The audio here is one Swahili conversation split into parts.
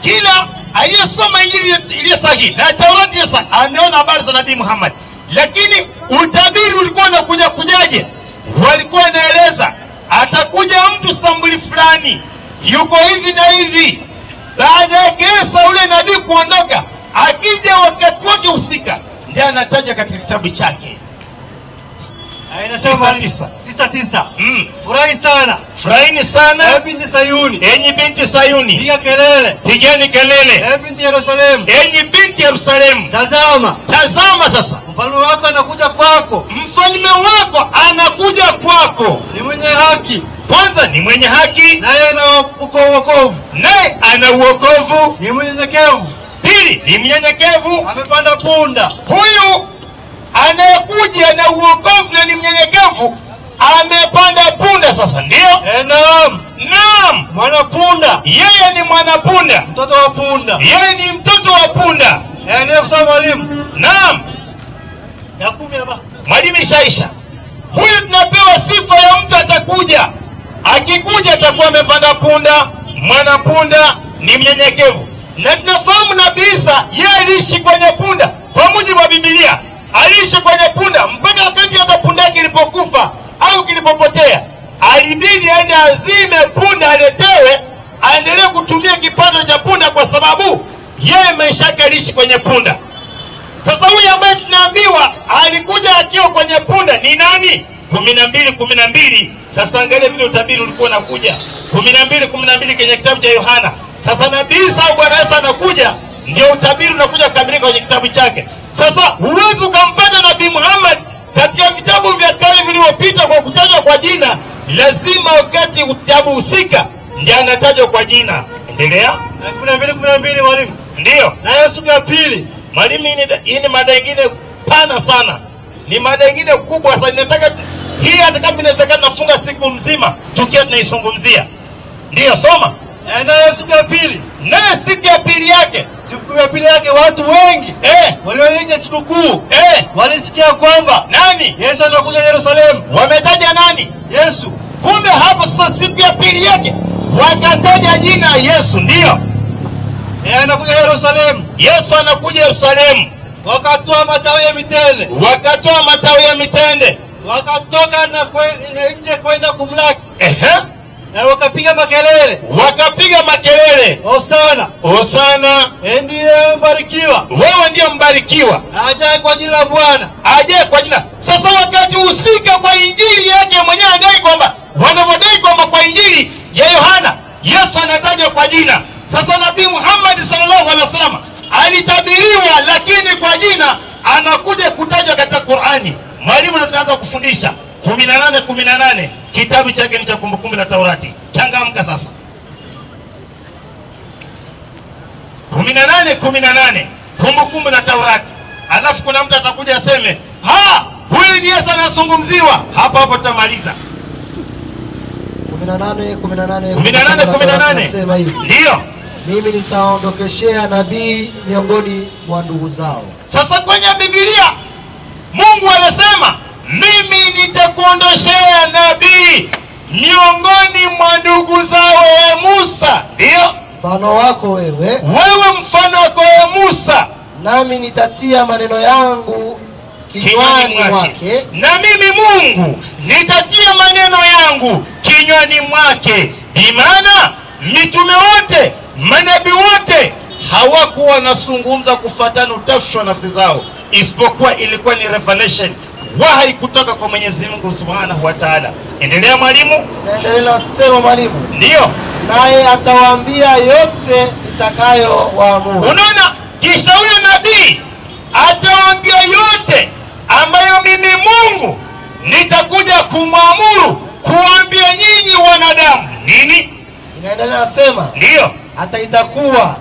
Kila aliyesoma Injili ile sahihi na Taurati ile sahihi ameona habari za Nabii Muhammad. Lakini utabiri ulikuwa unakuja kujaje? Walikuwa wanaeleza atakuja mtu sambuli fulani, yuko hivi na hivi. Baada ya kesa ule nabii kuondoka, akija wakati wake husika, ndiye anataja katika kitabu chake. Inasema 9:9. Furahi sana. Furahini sana binti Sayuni. Enyi binti Sayuni. Piga kelele. Pigeni kelele. Binti Yerusalemu. Enyi binti Yerusalemu. Tazama. Tazama sasa. Mfalme wako anakuja kwako. Mfalme wako anakuja kwako. Ni mwenye haki. Kwanza ni mwenye haki. Naye ana wokovu. Naye ana wokovu. Ni mnyenyekevu. Pili ni mnyenyekevu. Amepanda punda. Huyu anayekuja na uokovu na ni mnyenyekevu amepanda punda sasa, ndio? Naam. Mwana punda. Yeye ni mwana punda. Mtoto wa punda. Yeye ni mtoto wa punda. Ndio kusema mwalimu. Naam. Ya 10 hapa. Mwalimu ishaisha. Huyu tunapewa sifa ya mtu atakuja. Akikuja atakuwa amepanda punda, mwana punda, ni mnyenyekevu. Na tunafahamu Nabii Isa yeye aliishi kwenye punda. Kwa mujibu wa Biblia, aliishi kwenye punda mpaka wakati hata punda yake ilipokufa au kilipopotea. Alibidi aende azime punda aletewe, aendelee kutumia kipato cha punda kwa sababu yeye maisha yake aliishi kwenye punda. Sasa huyu ambaye tunaambiwa alikuja akiwa kwenye punda ni nani? 12:12. Sasa angalia vile utabiri ulikuwa unakuja. 12:12 kwenye kitabu cha Yohana. Sasa Nabii Isa au Bwana Yesu anakuja, ndio utabiri unakuja kukamilika kwenye kitabu chake. Sasa huwezi ukampata Nabii Muhammad katika vitabu vya kale vilivyopita kwa kutajwa kwa jina. Lazima wakati kitabu husika ndiye anatajwa kwa jina. Endelea. 12:12 mwalimu. Ndio. Na siku ya pili. Mwalimu, hii ni mada nyingine pana sana. Ni mada nyingine kubwa sana. Nataka hii hata kama inawezekana nafunga siku mzima tukiwa tunaizungumzia. Ndio, soma. Na siku ya pili. Na siku ya pili yake. Siku ya pili yake watu wengi walioingia sikukuu walisikia kwamba nani? Yesu anakuja Yerusalemu. Wametaja nani? Yesu. Kumbe hapo sasa siku ya pili yake wakataja jina Yesu, ndio. Anakuja Yerusalemu. Yesu anakuja Yerusalemu. Wakatoa matawi ya mitende. Wakatoa matawi ya mitende. Wakatoka na nje kwenda kumlaki. Na wakapiga makelele. Wakapiga makelele. Hosana. Hosana. Ndiye mbarikiwa. Wewe ndiye mbarikiwa. Ajaye kwa jina la Bwana. Ajaye kwa jina. Sasa wakati husika kwa injili yake mwenyewe anadai kwamba wanavodai kwamba kwa injili ya Yohana Yesu anatajwa kwa jina. Sasa Nabii Muhammad sallallahu alaihi wasallam alitabiriwa, lakini kwa jina anakuja kutajwa katika Qur'ani. Mwalimu anataka kufundisha 18:18 kitabu chake ni cha Kumbukumbu la Taurati. Changamka sasa. 18:18 Kumbukumbu la Taurati. Alafu kuna mtu atakuja aseme, huyu ni Yesu anazungumziwa. Hapo tutamaliza. 18:18 nasema hivi. Ndio. Mimi nitaondokeshea nabii miongoni mwa ndugu zao. Sasa kwenye Biblia Mungu anasema mimi nitakuondoshea nabii miongoni mwa ndugu zao Musa. Ndio. Mfano wako wewe. Mfano wako Musa. Nami nitatia maneno yangu kinywani mwake. Na mimi Mungu nitatia maneno yangu kinywani mwake. Imana mitume wote, manabii wote hawakuwa wanazungumza kufuatana utafushi wa nafsi zao, isipokuwa ilikuwa ni revelation, wahi kutoka kwa Mwenyezi Mungu Subhanahu wa Ta'ala. Endelea mwalimu. Naendelea sema mwalimu. Ndio. Naye atawaambia yote nitakayowaamuru. Unaona, kisha huyo nabii atawaambia yote ambayo mimi Mungu nitakuja kumwamuru kuambia nyinyi wanadamu. Nini? Inaendelea sema. Ndio. Hata itakuwa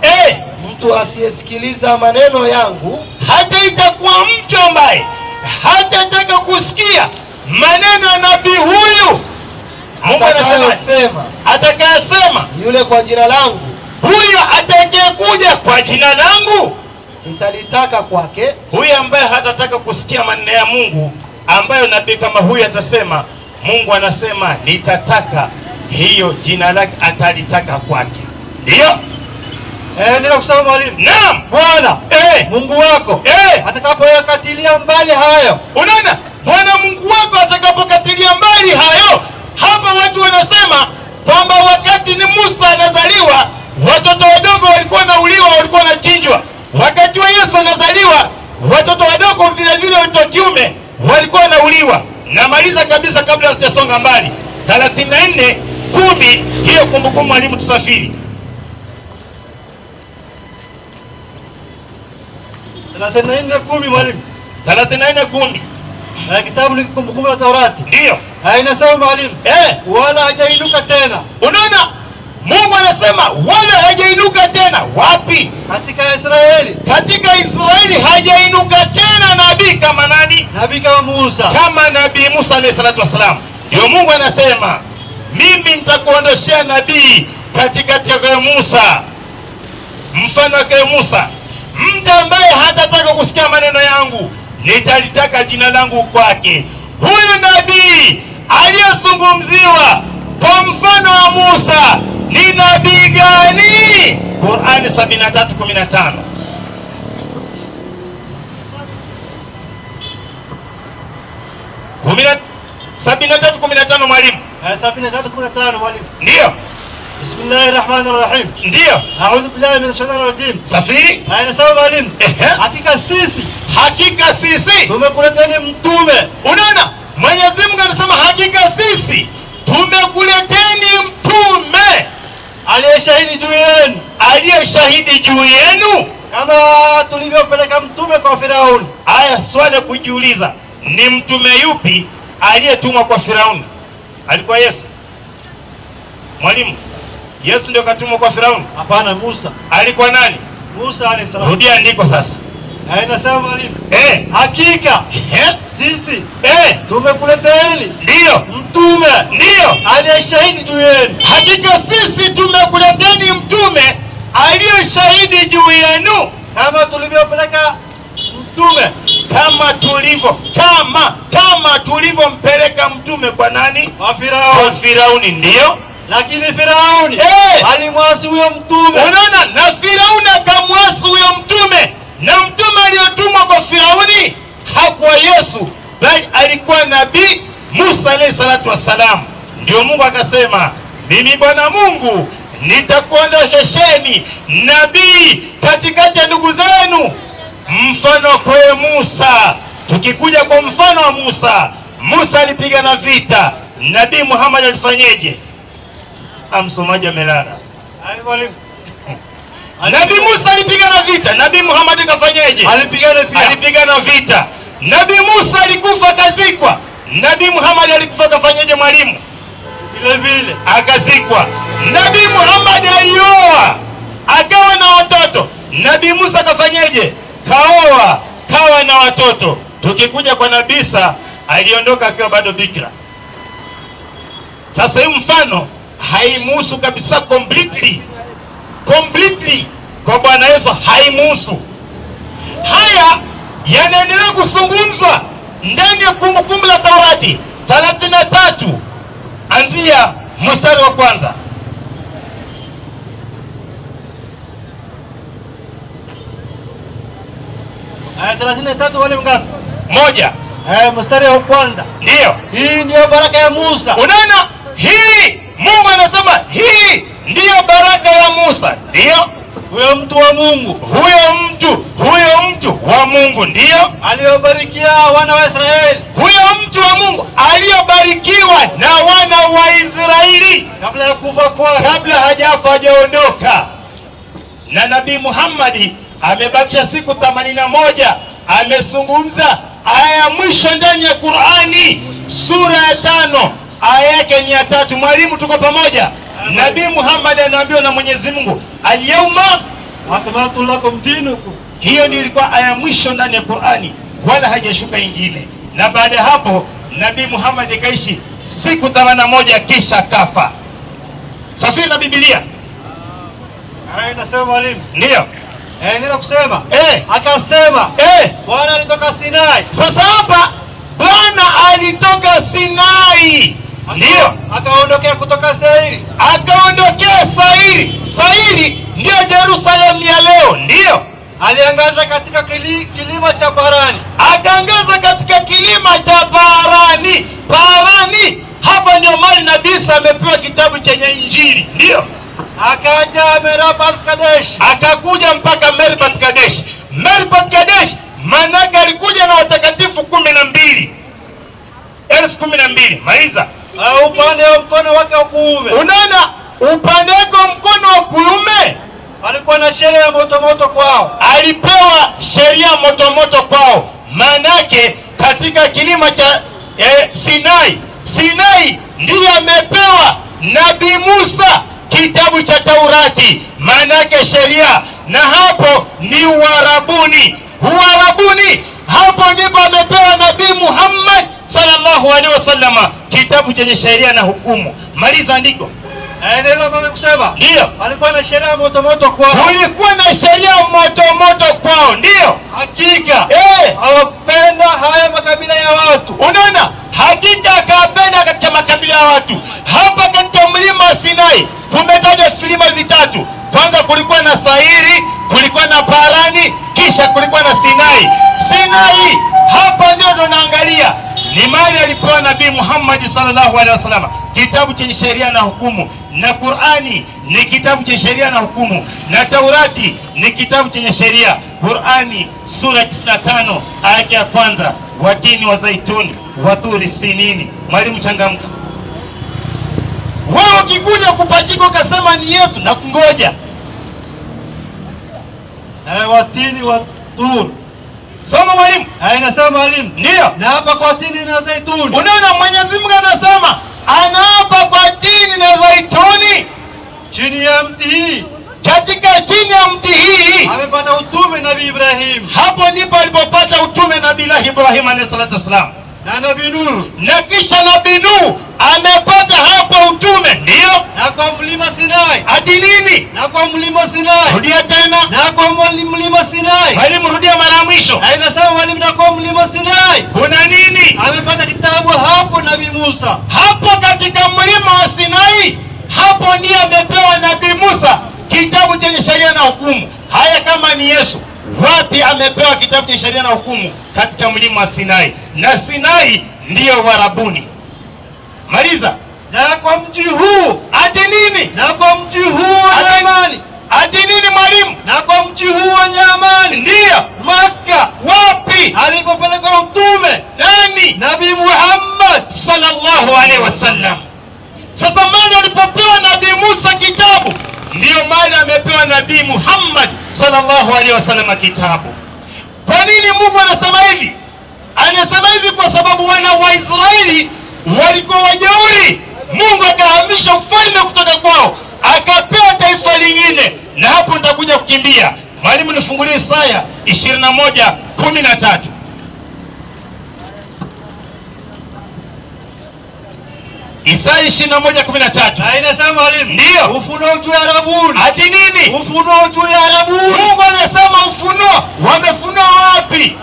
mtu asiyesikiliza maneno yangu, hata itakuwa mtu ambaye hatataka kusikia maneno ya nabii huyu, Mungu anasema atakayesema yule kwa jina langu, huyo atakayekuja kwa jina langu nitalitaka kwake. Huyu ambaye hatataka kusikia maneno ya Mungu, ambayo nabii kama huyu atasema, Mungu anasema nitataka hiyo jina lake atalitaka kwake. Ndio nenda kusema mwalimu. naam, Bwana Mungu wako atakapokatilia mbali hayo. unaona, Bwana Mungu wako atakapokatilia mbali hayo. Hapa watu wanasema kwamba wakati ni Musa anazaliwa, watoto wadogo walikuwa nauliwa, walikuwa wanachinjwa. Wakati wa Yesu anazaliwa, watoto wadogo vile vile watoto kiume walikuwa wanauliwa. Namaliza kabisa kabla sijasonga mbali. 34:10 hiyo kumbukumbu mwalimu tusafiri. 34:10 mwalimu. 34:10. Kitabu ni kumbukumbu la Taurati. Ndio. Inasema mwalimu, wala hajainuka tena. Unaona? Mungu anasema wala hajainuka tena. Wapi? Katika Israeli. Katika Israeli hajainuka tena nabii kama nani? Nabii kama Musa. Kama nabii Musa alayhi salatu wasalam. Ndio Mungu anasema mimi nitakuondoshea nabii katikati ya Musa, mfano wake Musa. Mtu ambaye hatataka kusikia maneno yangu, nitalitaka jina langu kwake. Huyu nabii aliyezungumziwa kwa mfano wa Musa ni nabii gani? Qur'ani 73:15. 73:15 mwalimu. 73:15 mwalimu. Ndio. Bismillahirrahmanirrahim. Ndio. A'udhu billahi minash shaitanir rajim. Safiri. Inasema mwalimu, hakika sisi tumekuleteni mtume. Unaona? Mwenyezi Mungu anasema hakika sisi tumekuleteni mtume aliyeshahidi juu yenu. Aliyeshahidi juu yenu kama tulivyopeleka mtume kwa Firauni. Aya, swali kujiuliza, ni mtume yupi aliyetumwa kwa Firauni? Alikuwa Yesu? Mwalimu, Yesu ndio katumwa kwa Firauni? Hapana, Musa. Alikuwa nani? Musa alayhi salam. Rudia andiko sasa. Inasema mwalimu, hakika sisi tumekuleteni ndio mtume ndio aliyeshahidi juu yenu. Hakika sisi tumekuleteni mtume aliyeshahidi juu yenu kama tulivyopeleka mtume kama tulivyompeleka mtume kwa nani? Kwa Firauni. Kwa Firauni. Ndio. Lakini Firauni alimwasi huyo mtume. Unaona, na Firauni akamwasi huyo mtume. Na mtume aliyotumwa kwa Firauni hakuwa Yesu, bali alikuwa nabii Musa alayhi salatu wasalam. Ndio Mungu akasema, mimi Bwana Mungu nitakuondosheni nabii katikati ya ndugu zenu mfano kwa Musa. Tukikuja kwa mfano wa Musa, Musa alipigana vita, nabii Muhammad alifanyeje? Msomaji amelala. Nabii Musa alipigana vita, nabii Muhammad kafanyeje? Alipigana vita. Nabii Musa alikufa kazikwa, nabii Muhammad alikufa kafanyeje mwalimu? Vile vile akazikwa. Nabii Muhammad alioa akawa na watoto, nabii Musa kafanyeje? Kaoa kawa na watoto. Tukikuja kwa nabii Isa, aliondoka akiwa bado bikira. Sasa hii mfano haimuhusu kabisa completely kwa Bwana Yesu, haimuhusu. Haya yanaendelea kuzungumzwa ndani ya kumbukumbu la Taurati 33 anzia mstari wa kwanza. Aya 33 wale ngapi? Moja. Mstari wa kwanza. Ndio. Hii ndio baraka ya Musa. Unaona? Hii Mungu anasema hii ndio baraka ya Musa. Ndio. Huyo mtu wa Mungu. Huyo mtu wa Mungu ndio aliyobarikia wana wa Israeli. Huyo mtu wa Mungu aliyobarikiwa na wana wa Israeli kabla ya kufa kwake, kabla hajafa hajaondoka. Na nabii Muhammad amebakisha siku 81, amezungumza aya ya mwisho ndani ya Qur'ani sura ya 5 aya yake ni ya 3. Mwalimu, tuko pamoja? Nabii Muhammad anaambiwa na Mwenyezi Mungu, al-yawma akmaltu lakum dinakum. Hiyo ndio ilikuwa aya mwisho ndani ya Qur'ani, wala hajashuka ingine. Na baada ya hapo nabii Muhammad kaishi siku 81 kisha kafa. Safiri na Biblia. Nasema mwalimu. Ndio. Nenda kusema. Akasema. Bwana alitoka Sinai. Sasa hapa Bwana alitoka Sinai. Ndio. Akaondokea kutoka Sairi. Akaondokea Sairi. Sairi ndio Yerusalemu ya leo. Ndio. Aliangaza katika kilima cha Parani. Akaangaza katika kilima cha Parani. Parani, hapa ndio mali Nabii Isa amepewa kitabu chenye Injili. Ndio. Akaja Meribah Kadesh. Akakuja mpaka Meribah Kadesh. Meribah Kadesh manake alikuja na watakatifu 12. 12,000. Maliza. Upande wa mkono wake wa kuume. Unaona, upande wake wa mkono wa kuume alikuwa na sheria moto moto kwao. Alipewa sheria moto moto kwao. Manake katika kilima cha Sinai. Sinai ndiye amepewa Nabii Musa kitabu cha Taurati. Manake sheria. Na hapo ni Uarabuni. Uarabuni, hapo ndipo amepewa Nabii Muhammad sallallahu alaihi wasallam kitabu chenye sheria na hukumu. Maliza andiko. Ndio mama kusema. Ndio. Alikuwa na sheria moto moto kwao. Kulikuwa na sheria moto moto kwao. Ndio. Hakika. Hawapenda haya makabila ya watu. Unaona? Hakika akapenda katika makabila ya watu. Hapa katika mlima wa Sinai kumetaja vilima vitatu. Kwanza kulikuwa na Sairi, kulikuwa na Parani, kisha kulikuwa na Sinai. Sinai hapa ndio tunaangalia ni mali alipewa Nabii Muhammad sallallahu alaihi wasallam kitabu chenye sheria na hukumu, na Qur'ani ni kitabu chenye sheria na hukumu, na Taurati ni kitabu chenye sheria. Qur'ani sura 95 aya ya kwanza, watini wa zaituni waturi sinini. Mwalimu changamka. Wewe ukikuja kupachika ukasema ni Yesu na kungoja. Watini wa tur. Soma mwalimu. Inasema mwalimu. Ndio. Na hapa kwa tini na zaituni. Unaona Mwenyezi Mungu anasema anaapa kwa tini na zaituni. Chini ya mti hii. Katika chini ya mti hii amepata utume Nabii Ibrahim. Hapo ndipo alipopata utume Nabii Ibrahim alayhi salatu wasalam. Na Nabii Nuh. Na kisha Nabii Nuh amepata hapo utume. Ndio. Na kwa mlima Sinai. Ati nini? Na kwa mlima Sinai. Rudia tena. Na kwa mlima Sinai. Mwalimu rudia mara ya mwisho. Inasema mwalimu na kwa mlima Sinai. Kuna nini? Amepata kitabu hapo Nabii Musa. Hapo katika mlima wa Sinai, hapo ndiye amepewa Nabii Musa kitabu chenye sheria na hukumu. Haya, kama ni Yesu, wapi amepewa kitabu chenye sheria na hukumu? Katika mlima wa Sinai. Na Sinai ndiyo Warabuni. Maliza. Na kwa mji huu. Ati nini? Na kwa mji huu wenye amani. Ati nini mwalimu? Na kwa mji huu wenye amani. Ndiyo. Makka. Wapi? Alipopeleka utume. Nani? Nabii Muhammad sallallahu alaihi wasallam. Sasa mali alipopewa Nabii Musa kitabu, ndiyo mali amepewa Nabii Muhammad sallallahu alaihi wasallam kitabu. Kwa nini Mungu anasema hivi? Anasema hivi kwa sababu wana wa Israeli walikuwa wajeuri. Mungu akahamisha ufalme kutoka kwao, akapewa taifa lingine, na hapo nitakuja kukimbia. Mwalimu nifungulie Isaya 21:13. Isaya 21:13. Inasema mwalimu. Ndio. Ufunuo juu ya Arabuni. Ati nini? Ufunuo juu ya Arabuni. Mungu anasema ufunuo. Wamefunua wapi?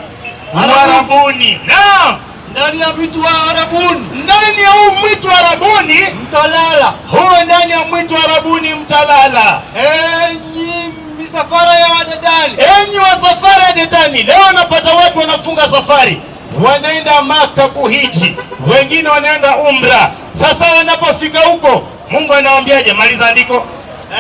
Arabuni. Naam. Ndani ya mwitu wa Arabuni. Ndani ya huu mwitu wa Arabuni mtalala. Huo ndani ya mwitu wa Arabuni mtalala. Enyi misafara ya Dedani. Enyi wa safari ya Dedani. Leo napata watu wanafunga safari, wanaenda Maka kuhiji, wengine wanaenda umra. Sasa wanapofika huko, Mungu anawaambiaje? Maliza andiko.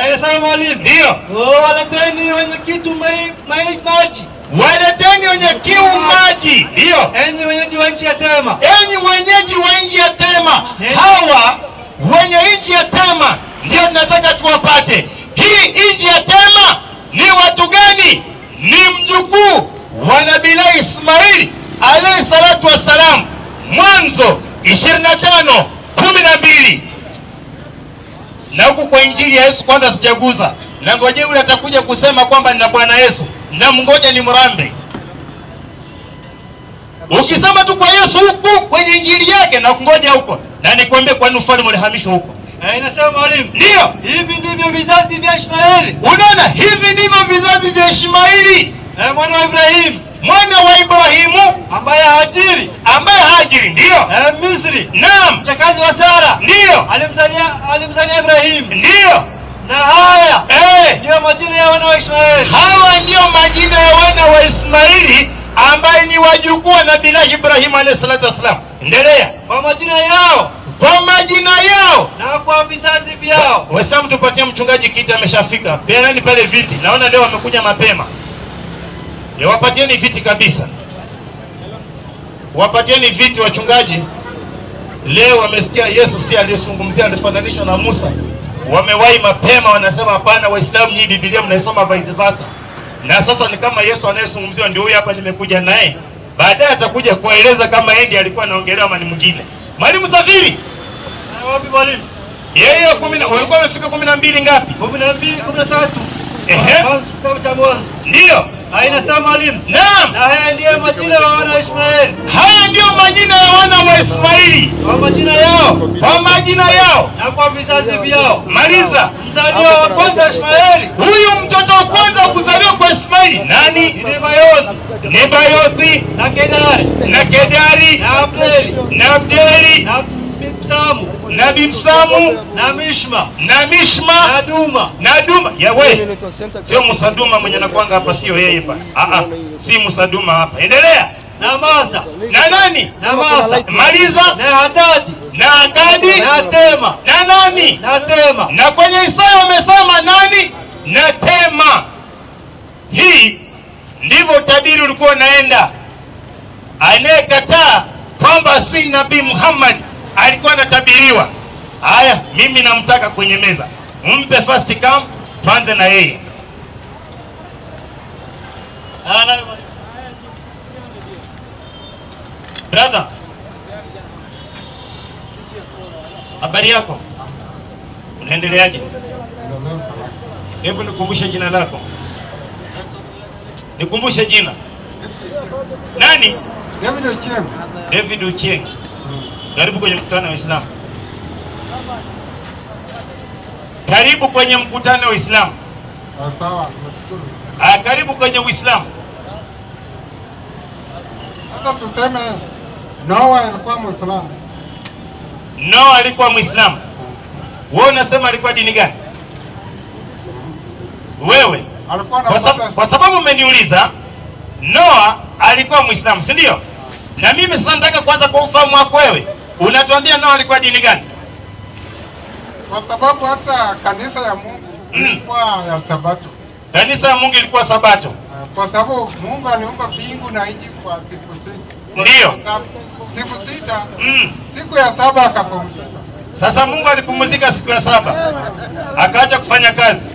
Inasema mwalimu. Ndio. Waleteni wenye kitu maji. Waleteni wenye kiu maji. Ndio. Enyi wenyeji wa nchi ya Tema. Enyi wenyeji wa nchi ya Tema. Hawa wenye nchi ya Tema ndio tunataka tuwapate. Hii nchi ya Tema ni watu gani? Ni mjukuu wa Nabii Ismaili alayhi salatu wassalam. Mwanzo 25:12. Na huku kwa injili ya Yesu kwanza sijaguza. Na ngoje yule atakuja kusema kwamba nina Bwana Yesu, na mngoja ni mrambe. Ukisema tu kwa Yesu huku kwenye injili yake na kungoja huko, na nikwambie kwa nini ufalme ulihamishwa huko. Inasema mwalimu. Ndio. Hivi ndivyo vizazi vya Ishmaeli. Unaona, hivi ndivyo vizazi vya Ishmaeli. Mwana wa Ibrahim. mwana wa Ibrahimu ambaye Hajiri ndio Misri, naam, mjakazi wa Sara, ndio alimzalia Ibrahim. ndio. Na haya ndio majina ya wana wa Ishmaeli. Hawa ndio majina ya wana wa Ismaili ambaye ni wajukuu wa Nabii Ibrahim alayhi salatu wasalam. Endelea. Kwa majina yao na kwa vizazi vyao. Waislamu, tupatie mchungaji kiti, ameshafika. Peanani pale viti. Naona leo wamekuja mapema. Leo wapatieni viti kabisa. Wapatieni viti wachungaji. Leo wamesikia Yesu si aliyezungumzia alifananishwa na Musa. Wamewahi mapema, wanasema hapana, Waislamu hii Biblia mnaisoma vice versa. Na sasa ni kama Yesu anayezungumziwa ndio huyu hapa, nimekuja naye. Baadaye atakuja kueleza kama yeye ndiye alikuwa anaongelea ama ni mwingine. Mwalimu Safiri. Wapi mwalimu? Yeye walikuwa wamefika 12 ngapi? 12, 13. Kitabu cha Mwanzo. Ndio. Inasema mwalimu. Naam. Na haya ndio majina ya wana wa Ishmaeli. Haya ndio majina ya wana wa Ismaili. Kwa majina yao. Na kwa vizazi vyao. Maliza. Mzaliwa wa kwanza Ishmaeli. Huyu mtoto wa kwanza kuzaliwa kwa Ismaili nani? Nebayothi. Na Kedari. Na Abdeli. Na Bimsamu. Na Mishma. Na Duma. Yawe. Sio Musaduma mwenye nakuanga hapa, sio yeye pa. Si Musaduma hapa. Endelea. Na Masa. Na nani? Na Masa. Maliza. Na Hadadi. Na Agadi. Na Tema. Na nani? Na Tema. Na kwenye Isaya wamesema nani? Na Tema. Hii ndivyo utabiri ulikuwa unaenda. Anayekataa kwamba si Nabii Muhammad alikuwa anatabiriwa. Haya, mimi namtaka kwenye meza. Mpe first come, tuanze na yeye. Brother, habari yako? Unaendeleaje? Hebu nikumbushe jina lako. Nikumbushe jina. Nani? David Ochieng. Karibu kwenye mkutano wa Uislamu. Karibu kwenye mkutano wa Uislamu. Sawa, nashukuru. Karibu kwenye Uislamu. Sasa tuseme Noah alikuwa Muislamu. Noah alikuwa Muislamu. Wewe unasema alikuwa dini gani? Wewe? Kwa sababu umeniuliza, Noah alikuwa Muislamu, si ndio? Na mimi sasa nataka kwanza kwa ufahamu wako wewe, unatuambia Noah alikuwa dini gani? Kwa sababu hata kanisa ya Mungu ilikuwa ya Sabato. Kanisa ya Mungu ilikuwa Sabato. Kwa sababu Mungu aliumba mbingu na nchi kwa siku 6. Ndio. Siku 6. Siku ya 7 akapumzika. Sasa Mungu alipumzika siku ya 7. Akaacha kufanya kazi.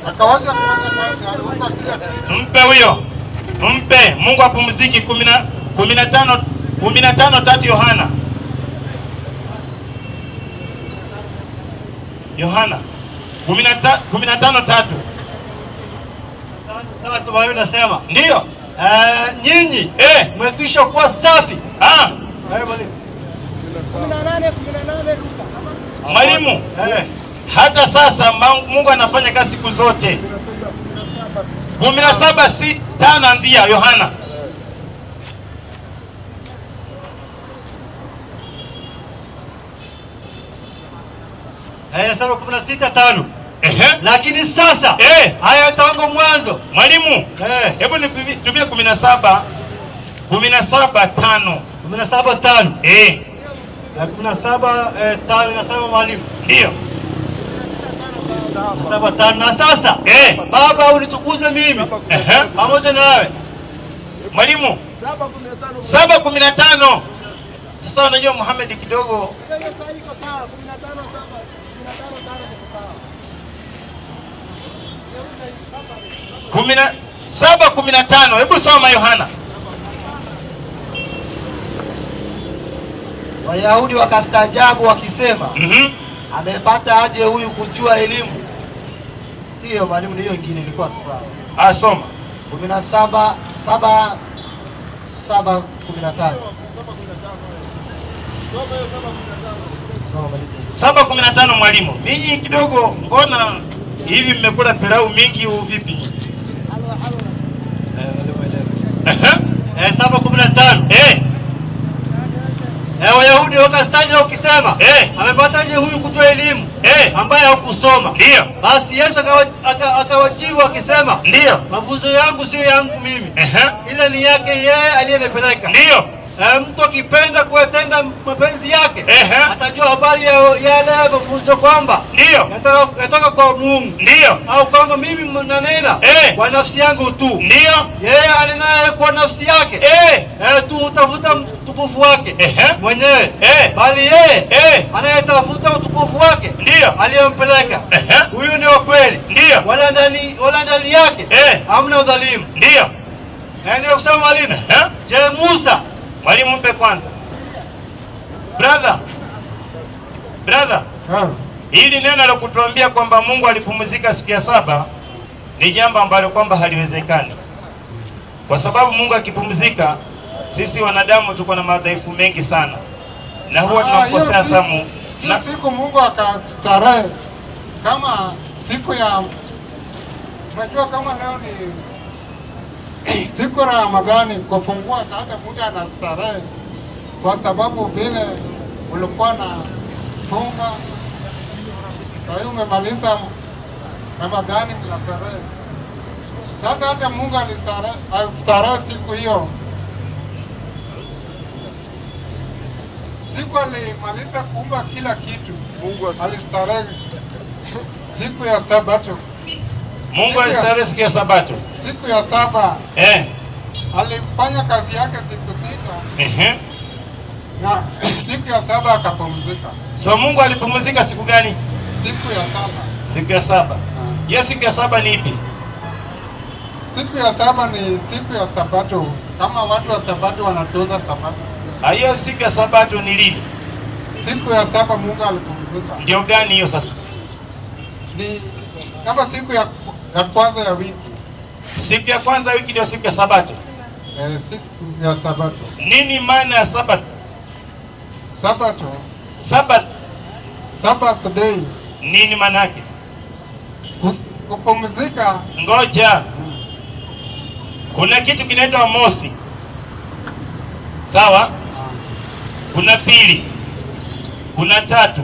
Akawacha kufanya kazi, aliumba kila kitu. Mpe huyo. Mpe. Mungu apumziki 15:3 Yohana. Yohana 15:3. Tumaini nasema. Ndio. Nyinyi mmekwisha kuwa safi. Mwalimu, hata sasa Mungu anafanya kazi siku zote. 17:5 anzia Yohana. Nasema 16:5. Lakini sasa haya tangu mwanzo. Mwalimu, hebu nitumie 17:5. 17:5. 17:5 nasema mwalimu. Ndio. 17:5 na sasa Baba unitukuze mimi pamoja nawe. Mwalimu, 7:15. Sasa unajua Muhammad kidogo 7:15. Hebu soma Yohana. Wayahudi wakastaajabu wakisema, amepata aje huyu kujua elimu? Sio mwalimu, hiyo nyingine ilikuwa sawa. Soma 17:7 7:15. 7:15 mwalimu. Ninyi kidogo mbona hivi mmekula pilau mingi au vipi? 7:15. Wayahudi wakastaja ukisema, amepataje huyu kutoa elimu ambaye hakusoma? Ndio. Basi Yesu akawajibu akisema, ndio, mafunzo yangu sio yangu mimi, ila ni yake yeye aliyenipeleka. Ndio. Mtu akipenda kutenda mapenzi yake, atajua habari ya yale mafunzo kwamba ndio yatoka kwa Mungu. Ndio. Au kwamba mimi nanena kwa nafsi yangu tu. Ndio. Yeye anenaye kwa nafsi yake tu utafuta utukufu wake mwenyewe, bali yeye anayetafuta utukufu wake ndio aliyempeleka, huyu ni wa kweli. Ndio. Wala ndani yake hamna udhalimu. Ndio. Ndio kusema mwalimu. Je, Musa? Mwalimu mpe kwanza. Brother. Hili neno la kutuambia kwamba Mungu alipumzika siku ya 7 ni jambo ambalo kwamba haliwezekani. Kwa sababu Mungu akipumzika, sisi wanadamu tuko na madhaifu mengi sana. Na huwa tunamkosea Samu. Na siku Mungu akastarehe kama siku ya, unajua kama leo ni siku ya Ramadhani kufungua, sasa muda anastarehe kwa sababu vile ulikuwa na funga. Kwa hiyo umemaliza Ramadhani mnastarehe. Sasa hata Mungu alistarehe siku hiyo. Siku alimaliza kuumba kila kitu, Mungu alistarehe siku ya Sabato. Mungu alistarehe siku ya Sabato. Siku ya 7 alifanya kazi yake siku 6. Na siku ya 7 akapumzika. So Mungu alipumzika siku gani? Siku ya 7. Siku ya 7. Hiyo siku ya 7 ni ipi? Siku ya 7 ni siku ya Sabato. Kama watu wa Sabato wanatoza Sabato. Hiyo siku ya Sabato ni lini? Siku ya 7 Mungu alipumzika. Ndio gani hiyo sasa? Ni kama siku ya kwanza ya wiki. Siku ya kwanza ya wiki ndio siku ya Sabato. Siku ya Sabato. Nini maana ya Sabato? Sabbath day. Nini maana yake? Kupumzika. Ngoja. Kuna kitu kinaitwa mosi. Sawa? Kuna pili. Kuna 3.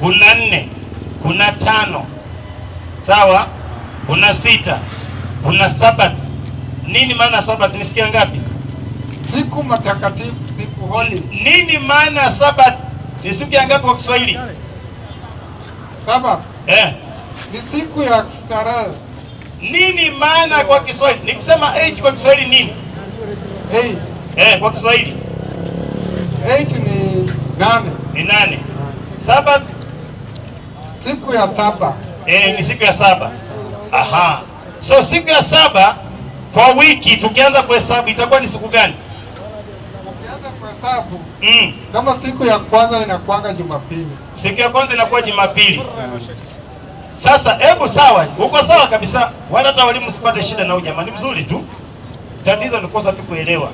Kuna 4. Kuna 5. Sawa? Kuna 6. Kuna Sabath. Nini maana Sabath? Nisikia ngapi? Siku matakatifu, siku holy. Nini maana Sabath? Ni siku ya ngapi kwa Kiswahili? Sabath. Ni siku ya starehe. Nini maana kwa Kiswahili? Nikisema 8 kwa Kiswahili nini? 8. Kwa Kiswahili 8 ni 8. Ni 8. Sabath siku ya 7. Ni siku ya 7. Aha. So siku ya 7 kwa wiki tukianza kuhesabu itakuwa ni siku gani? Tukianza kuhesabu kama siku ya kwanza inakuanga Jumapili. Siku ya kwanza inakuwa Jumapili. Sasa hebu sawa, uko sawa kabisa. Wala hata walimu sipate shida na ujamaa, ni mzuri tu. Tatizo ni kosa tu kuelewa.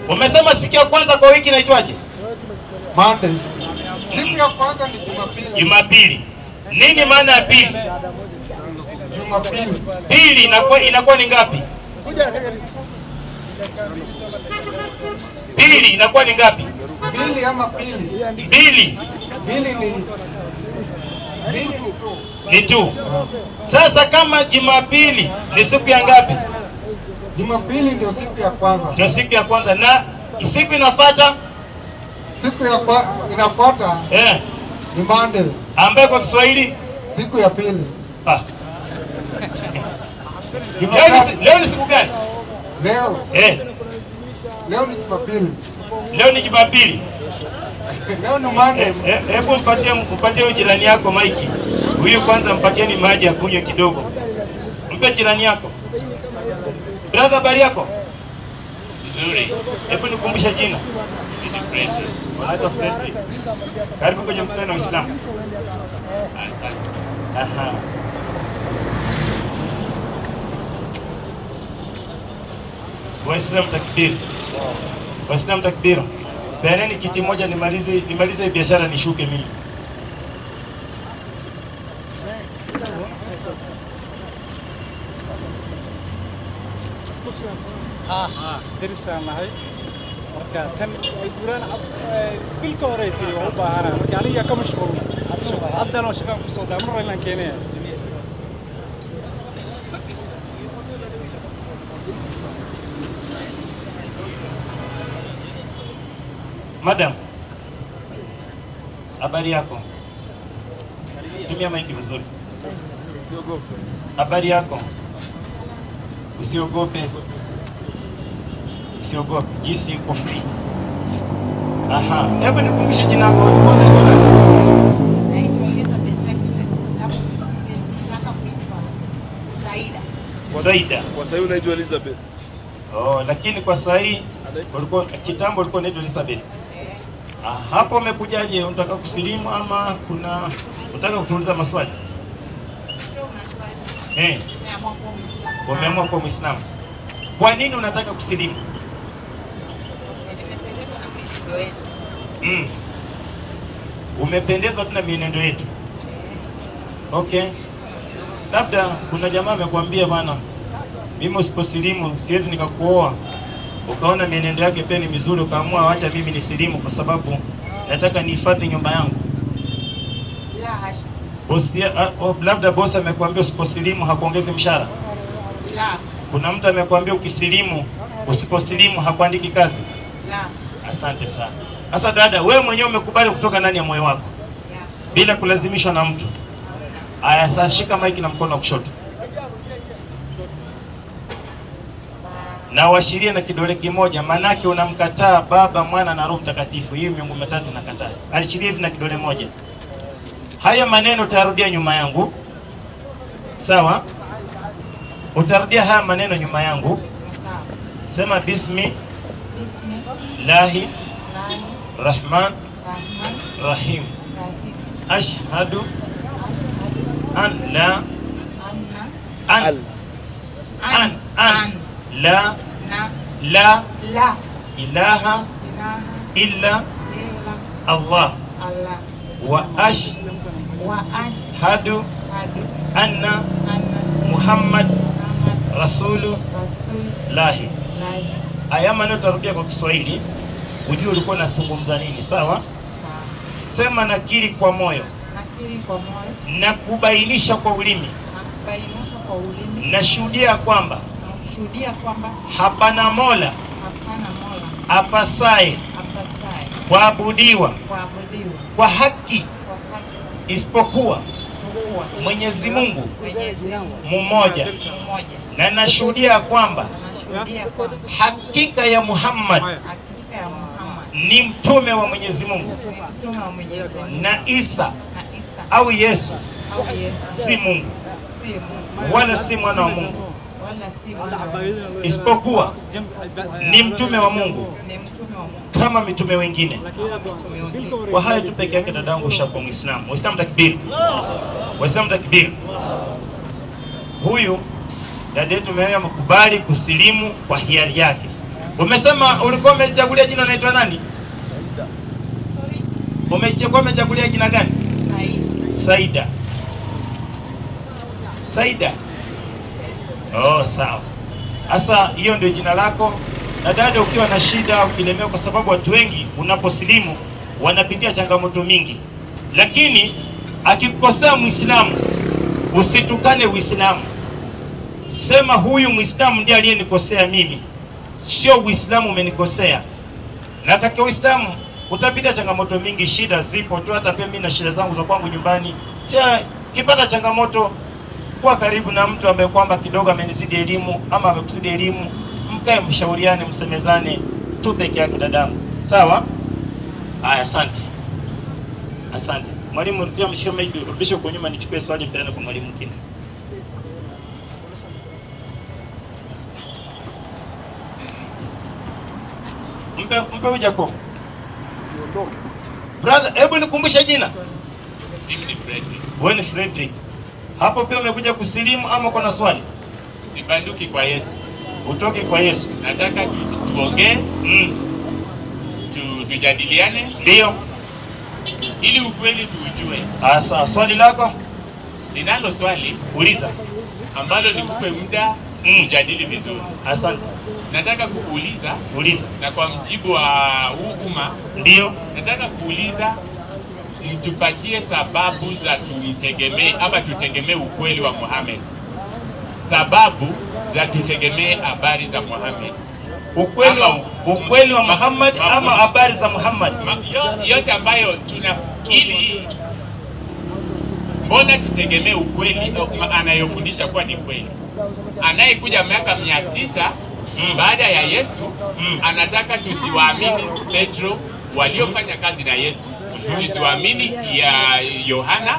Umesema siku ya kwanza kwa wiki inaitwaje? Monday. Siku ya kwanza ni Jumapili. Jumapili. Nini maana ya pili? Jumapili. Pili inakuwa ni ngapi? Pili inakuwa ni ngapi? Pili ama pili? Mbili. Pili ni tu. Sasa kama Jumapili ni siku ya ngapi? Jumapili ndio siku ya kwanza. Ndio siku ya kwanza. Na siku inafuata? Siku ya inafuata ni Monday. Ambaye kwa Kiswahili siku ya pili. Leo ni siku gani? Leo. Leo ni Jumapili. Leo ni Jumapili. Leo ni Monday. Hebu mpatie jirani yako maiki. Huyu kwanza mpatieni maji ya kunywa kidogo. Mpe jirani yako. Brother, habari yako? Nzuri. Hebu nikumbusha jina. Ni Fredrick. Wanaitwa Fredrick. Karibu kwenye mkutano wa Uislamu. Aha. Waislamu takbir. Waislamu takbir. Peaneni kiti moja nimalize biashara nishuke mimi. درسنا هاي marka tan ay guraan bilka horeeyay oo baahana marka aniga ka mashquul haddana shaqaan ku soo daamar raylan keenay Madam, habari yako? Tumia maiki vizuri. Usiogope. Habari yako? Usiogope. Usiogope. Jisi uko free. Aha, hebu nikumbushe jina lako. Ulikuwa unaitwa nani? Naitwa Elizabeth Saida. Saida. Kwa sasa unaitwa Elizabeth. Oh, lakini kwa sasa hii ulikuwa kitambo ulikuwa unaitwa Elizabeth. Hapo umekujaje? Unataka kusilimu ama unataka kutuuliza maswali? Sio maswali. Naamua kuwa Muislamu. Umeamua kuwa Muislamu. Kwa nini unataka kusilimu? Nimependezwa na mwenendo wenu. Umependezwa tu na mienendo yetu. Okay. Labda kuna jamaa amekwambia bwana, mimi usiposilimu siwezi nikakuoa. Ukaona mienendo yake pia ni mizuri, ukaamua acha mimi nisilimu kwa sababu nataka nihifadhi nyumba yangu. La hasha. Bosi, labda bosi amekwambia usiposilimu hakuongezi mshahara. La. Kuna mtu amekwambia ukisilimu, usiposilimu hakuandiki kazi. La. Asante sana. Sasa dada, wewe mwenyewe umekubali kutoka ndani ya moyo wako bila kulazimishwa na mtu. Aya, sasa shika maiki na mkono wa kushoto. Na uashirie na kidole kimoja, manake unamkataa Baba, Mwana na Roho Mtakatifu. Hii miungu mitatu nakataa. Alishirie hivi na kidole moja. Haya maneno utarudia nyuma yangu. Sawa? Utarudia haya maneno nyuma yangu. Sawa. Sema bismi Lahi Rahman Rahman Rahim. Rahim. Ashhadu Ashhadu an la la ilaha illa Allah Allah wa ashhadu anna Muhammad Rasulullah. Aya maneno tarudia kwa Kiswahili, ujue ulikuwa unazungumza nini, sawa? Sema nakiri kwa moyo. Nakiri kwa moyo. Na kubainisha kwa ulimi. Na kubainisha kwa ulimi. Nashuhudia kwamba. Nashuhudia kwamba. Hapana mola. Hapana mola. Apasaye. Apasaye. Kuabudiwa. Kuabudiwa. Kwa haki. Kwa haki. Isipokuwa. Mwenyezi Mungu. Mmoja. Na nashuhudia kwamba. Nashuhudia kwamba. Hakika ya Muhammad. Hakika ya Muhammad. Ni mtume wa Mwenyezi Mungu. Mtume wa Mwenyezi Mungu. Na Isa au Yesu si Mungu, wala si mwana wa Mungu, isipokuwa ni mtume wa Mungu kama mitume wengine. Kwa haya tu peke yake dadangu ushakuwa Muislamu. Waislamu takbir. Waislamu takbir. Huyu dada yetu amekubali kusilimu kwa hiari yake. Umesema ulikuwa umechagulia jina unaitwa nani? Umechagulia jina gani? Saida. Saida. Oh, sawa. Sasa hiyo ndio jina lako. Na dada, ukiwa na shida, ukilemewa, kwa sababu watu wengi unaposilimu wanapitia changamoto mingi. Lakini akikosea Muislamu, usitukane Uislamu. Sema huyu Muislamu ndiye aliyenikosea mimi, sio Uislamu umenikosea. Na katika Uislamu utapitia changamoto mingi, shida zipo tu. Hata pia mimi na shida zangu za kwangu nyumbani. Kipata changamoto, kwa karibu na mtu ambaye kwamba kidogo amenizidi elimu ama amekuzidi elimu, mkae mshauriane, msemezane tu peke yake dadangu. Sawa? Haya, asante. Asante. Mwalimu, rudia mshike mic, rudisha kwa nyuma nichukue swali tena kwa mwalimu mwingine. Mpe uja kwa. Brother, hebu nikumbushe jina. Mimi ni Frederick. Wewe ni Frederick. Hapo pia umekuja kusilimu ama kuna swali? Sibanduki kwa Yesu. Utoke kwa Yesu. Nataka tuongee, tujadiliane. Ndio. Ili ukweli tuujue. Asa, swali lako? Ninalo swali. Uliza. Ambalo nikupe muda kujadili vizuri. Asante. Nataka kukuuliza, na kwa mjibu wa huu umma, ndio nataka kuuliza mtupatie sababu za tumtegemee ama tutegemee ukweli wa Muhammad. Sababu za tutegemee habari za Muhammad. Ukweli wa Muhammad ama habari za Muhammad. Yote ambayo ili mbona tutegemee ukweli anayofundisha kuwa ni kweli. Anayekuja miaka 600 baada ya Yesu anataka tusiwaamini Petro waliofanya kazi na Yesu. Tusiwaamini ya Yohana,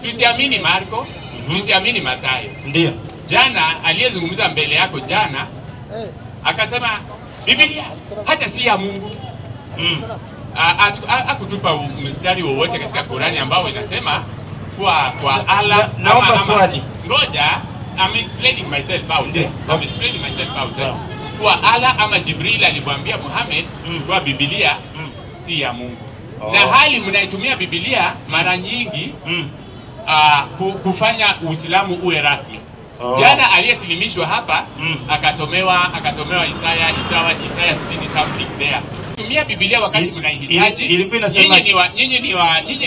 tusiamini Marko, tusiamini Mathayo. Ndio. Jana aliyezungumza mbele yako jana akasema Biblia hata si ya Mungu. Hakutupa mstari wowote katika Qurani ambao inasema kwa Allah. Naomba swali. Ngoja, I'm explaining myself out. Kwa Allah ama Jibril alimwambia Muhammad kwa Biblia si ya Mungu. Na hali mnaitumia Biblia mara nyingi kufanya Uislamu uwe rasmi. Jana aliyesilimishwa hapa akasomewa Isaya 60 something there. Tumia Biblia wakati mnaihitaji. Nyinyi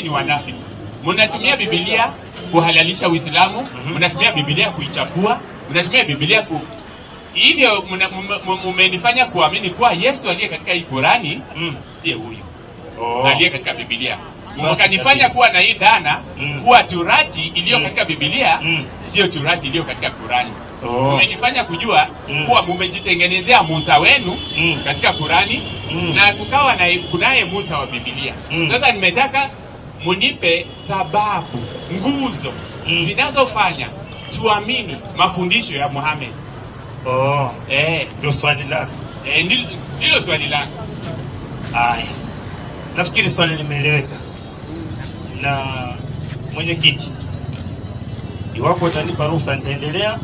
ni wanafiki. Mnatumia Biblia kuhalalisha Uislamu, mnatumia Biblia kuichafua, mnatumia Biblia hivyo mmenifanya kuamini kuwa Yesu aliye katika hii Qurani si huyu. Aliye katika Biblia. Mkanifanya kuwa na hii dhana kuwa Torati iliyo katika Biblia sio Torati iliyo katika Qurani. Mmenifanya kujua kuwa mmejitengenezea Musa wenu katika Qurani na kukawa kunaye Musa wa Biblia. Sasa nimetaka munipe sababu, nguzo zinazofanya tuamini mafundisho ya Muhammad. Ndio swali lako. Ndilo swali langu. Haya. Nafikiri swali limeeleweka. Na mwenyekiti, iwapo utanipa ruhusa nitaendelea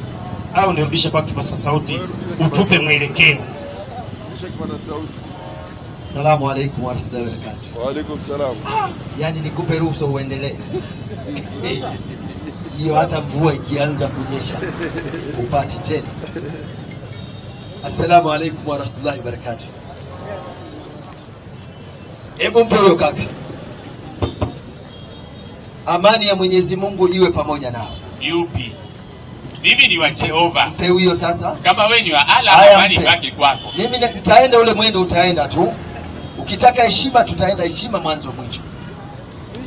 au nirudishe kwa kipaza sauti utupe mwelekeo. Salamu alaykum wa rahmatullahi wa barakatuh. Wa alaykum salam. Yani nikupe ruhusa uendelee. Hiyo hata mvua ikianza kunyesha upati tena. Assalamu alaykum wa rahmatullahi wa barakatuh. Hebu mpe huyo kaka. Amani ya Mwenyezi Mungu iwe pamoja nao. Yupi? Mimi ni wa Jehova. Mpe huyo sasa. Kama wewe ni wa Allah, amani ibaki kwako. Mimi nitaenda ule mwendo utaenda tu. Ukitaka heshima tutaenda heshima mwanzo mwisho.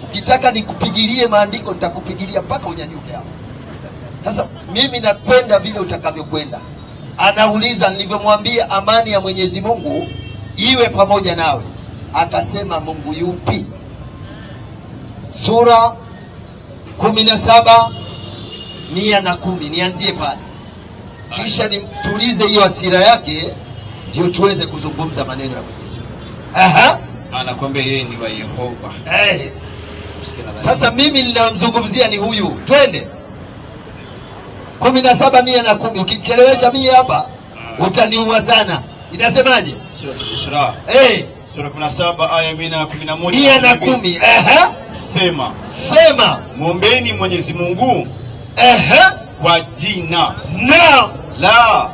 Ukitaka nikupigilie maandiko nitakupigilia mpaka unyanyuke hapo. Sasa mimi nakwenda vile utakavyokwenda. Anauliza nilivyomwambia amani ya Mwenyezi Mungu iwe pamoja nawe. Akasema Mungu yupi? Sura 17:110. Nianzie pale. Kisha nimtulize hiyo hasira yake ndio tuweze kuzungumza maneno ya Mwenyezi Mungu. Anakuambia yeye ni wa Yehova. Sasa mimi ninamzungumzia ni huyu. Twende. 17:110. Ukichelewesha mimi hapa utaniua sana. Inasemaje? Sura Isra. Sura 17 aya 111. 110. Sema. Muombeeni Mwenyezi Mungu. Kwa jina la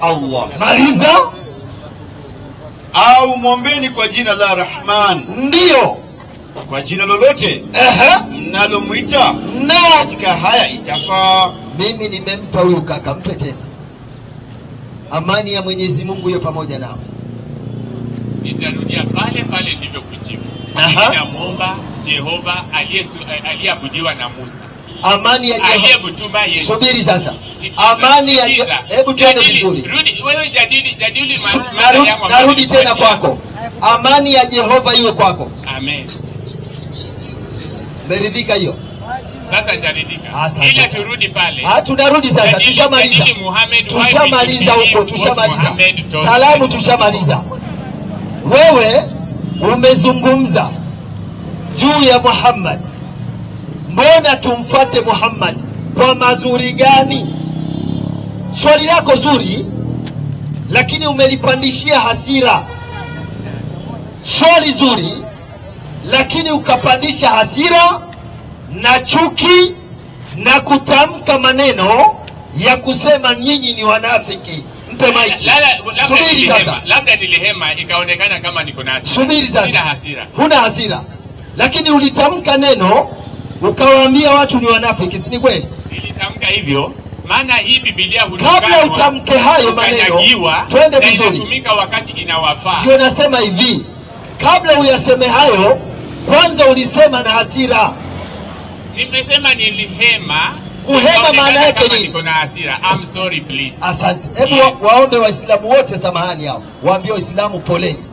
Allah. Maliza. Au muombeeni kwa jina la Rahman. Ndio. Kwa jina lolote mnalomwita katika haya itafaa. Mimi nimempa huyu kaka, mpe tena. Amani ya Mwenyezi Mungu iwe pamoja nao. Nitarudia pale pale nilivyokujibu. Ninamuomba Jehova aliyeabudiwa na Musa. Amani ya Jehova. Subiri sasa. Amani ya hebu twende vizuri. Rudi wewe jadili narudi tena kwako. Amani ya Jehova iwe kwako. Amen. Meridhika hiyo? Sasa nitaridhika. Ila turudi pale. Tunarudi sasa, tushamaliza. Tushamaliza huko, tushamaliza. Salamu tushamaliza. Wewe umezungumza juu ya Muhammad. Mbona tumfuate Muhammad? Kwa mazuri gani? Swali lako zuri, lakini umelipandishia hasira. Swali zuri, lakini ukapandisha hasira na chuki na kutamka maneno ya kusema nyinyi ni wanafiki. Mpe maiki. Subiri sasa. Labda nilihema ikaonekana kama niko na hasira. Subiri sasa. Sina hasira. Huna hasira. Lakini ulitamka neno ukawaambia watu ni wanafiki, si ni kweli? Nilitamka hivyo. Maana hii Biblia kabla utamke hayo maneno, twende vizuri. Inatumika wakati inawafaa. Ndio nasema hivi, kabla uyaseme hayo, kwanza ulisema na hasira. Nimesema nilihema. Kuhema maana yake nini? Niko na hasira. I'm sorry please. Asante. Hebu waombe Waislamu wote samahani hao. Waambie Waislamu poleni.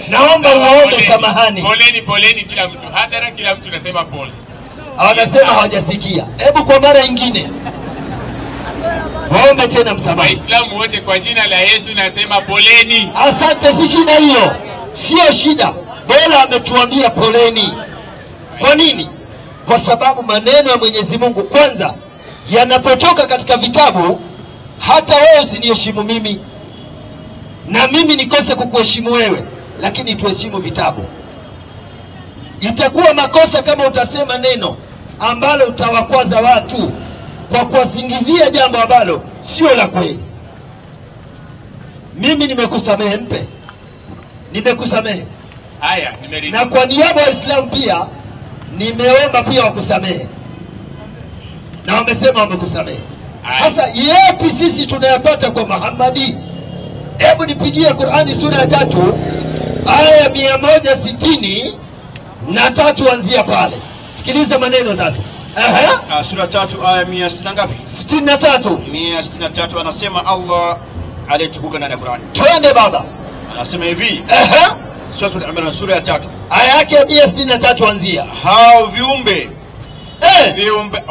Naomba waombe samahani. Poleni kila mtu. Hadhara kila mtu nasema pole. Wanasema hawajasikia. Hebu kwa mara nyingine waombe tena msamaha. Waislamu wote kwa jina la Yesu nasema poleni. Asante, si shida hiyo. Sio shida. Bora ametuambia poleni. Kwa nini? Kwa sababu maneno ya Mwenyezi Mungu kwanza yanapotoka katika vitabu, hata wewe usiniheshimu mimi na mimi nikose kukuheshimu wewe, lakini tuheshimu vitabu. Itakuwa makosa kama utasema neno ambalo utawakwaza watu kwa kuwasingizia jambo ambalo sio la kweli. Mimi nimekusamehe, mpe. Nimekusamehe. Haya, nimeridhika. Na kwa niaba ya Waislamu pia nimeomba pia wakusamehe. Na wamesema wamekusamehe. Sasa yapi sisi tunayapata kwa Muhammadi? Hebu nipigie Qur'ani sura ya 3 aya 163 anzia pale. Sikiliza maneno sasa. Sura 3 aya 160 ngapi? 63. 163 anasema Allah aliyetukuka ndani ya Qur'ani. Twende baba. Anasema hivi. Sura Al-Imran sura ya 3 aya yake 163 anzia. Hao viumbe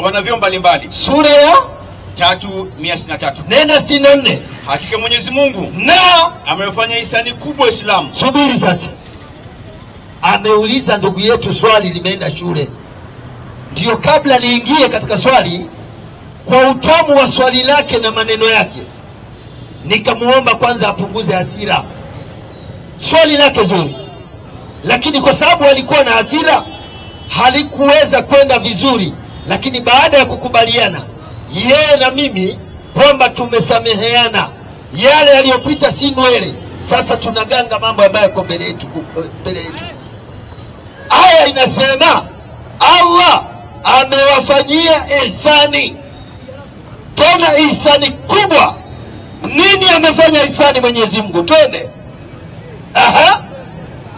wana viumbe mbalimbali. Sura ya 3:163. Nenda 64. Hakika Mwenyezi Mungu amefanya ihsani kubwa Uislamu. Subiri sasa. Ameuliza ndugu yetu swali, limeenda shule. Ndio kabla niingie katika swali, kwa utamu wa swali lake na maneno yake, nikamuomba kwanza apunguze hasira. Swali lake zuri, lakini kwa sababu alikuwa na hasira halikuweza kwenda vizuri. Lakini baada ya kukubaliana yeye na mimi kwamba tumesameheana, yale yaliyopita si nwele, sasa tunaganga mambo ambayo yako mbele yetu. Aya inasema Allah amewafanyia ihsani, tena ihsani kubwa. Nini amefanya ihsani Mwenyezi Mungu? Twende.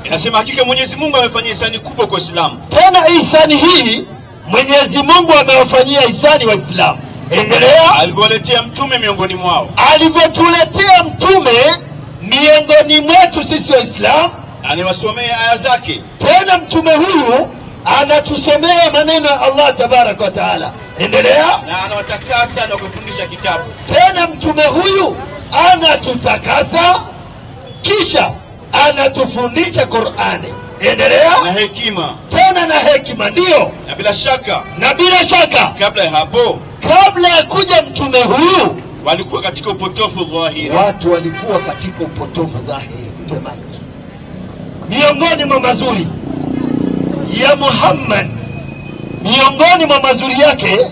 Inasema hakika Mwenyezi Mungu amefanyia ihsani kubwa kwa Uislamu. Tena ihsani hii Mwenyezi Mungu amewafanyia ihsani Waislamu. Endelea. Alivyoletea mtume miongoni mwao. Alivyotuletea mtume miongoni mwetu sisi Waislamu. Anawasomea aya zake. Tena mtume huyu anatusomea maneno ya Allah tabaraka wa taala. Endelea. Na anawatakasa na kufundisha kitabu. Tena mtume huyu anatutakasa kisha anatufundisha Qur'ani. Endelea. Na hekima. Tena na hekima, ndio. Na bila shaka. Kabla ya hapo, kabla ya kuja mtume huyu, walikuwa katika upotofu dhahiri. Watu walikuwa katika upotofu dhahiri. Mtemaji, miongoni mwa mazuri ya Muhammad, miongoni mwa mazuri yake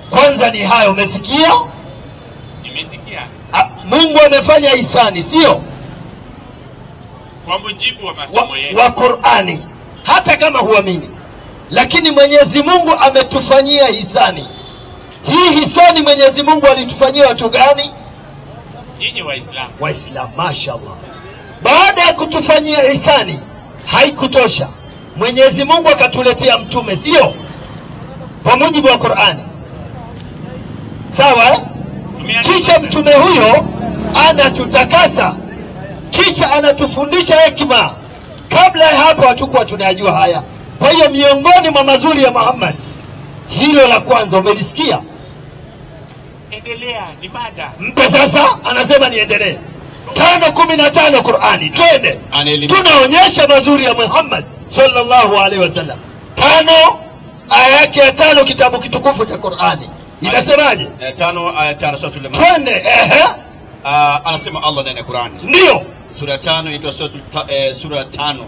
kwanza ni hayo. Umesikia? Nimesikia. Mungu amefanya ihsani, sio? Kwa mujibu wa masomo yetu wa Qur'ani, hata kama huamini, lakini Mwenyezi Mungu ametufanyia ihsani. Hii ihsani Mwenyezi Mungu alitufanyia watu gani? Nyinyi Waislamu. Waislamu, mashaallah. Baada ya kutufanyia ihsani haikutosha, Mwenyezi Mungu akatuletea mtume, sio? Kwa mujibu wa Qur'ani. Sawa? Kisha mtume huyo anatutakasa, kisha anatufundisha hekima. Kabla ya hapo hatukuwa tunajua haya. Kwa hiyo miongoni mwa mazuri ya Muhammad, hilo la kwanza. Umelisikia? Endelea, ni mada. Mpe sasa, anasema niendelee. 5:15 Qur'ani. Twende. Tunaonyesha mazuri ya Muhammad sallallahu alaihi wasallam. 5 aya yake ya 5 kitabu kitukufu cha Qur'ani. Inasemaje? 5 aya 5 sura Al-Imran. Twende. Anasema Allah ndani ya Qur'ani. Ndio. Sura 5 inaitwa sura 5.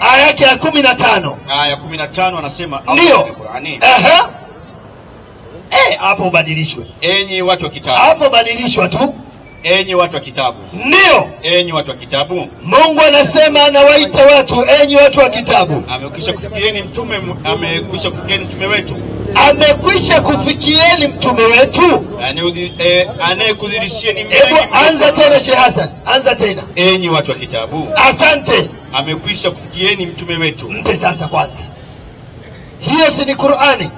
Aya yake ya 15. Aya 15 anasema Allah ndani ya Qur'ani. hapo ubadilishwe. Enyi watu wa kitabu. Hapo badilishwa tu. Enyi watu wa kitabu. Ndio. Enyi watu wa kitabu. Mungu anasema anawaita watu, enyi watu wa kitabu. Amekwisha kufikieni mtume wetu. Amekwisha kufikieni mtume wetu. Anayekudhirishieni mengi. Hebu anza tena Sheikh Hassan, anza tena. Enyi watu wa kitabu. Asante. Amekwisha kufikieni mtume wetu. Mpe sasa kwanza. Hiyo si ni Qur'ani?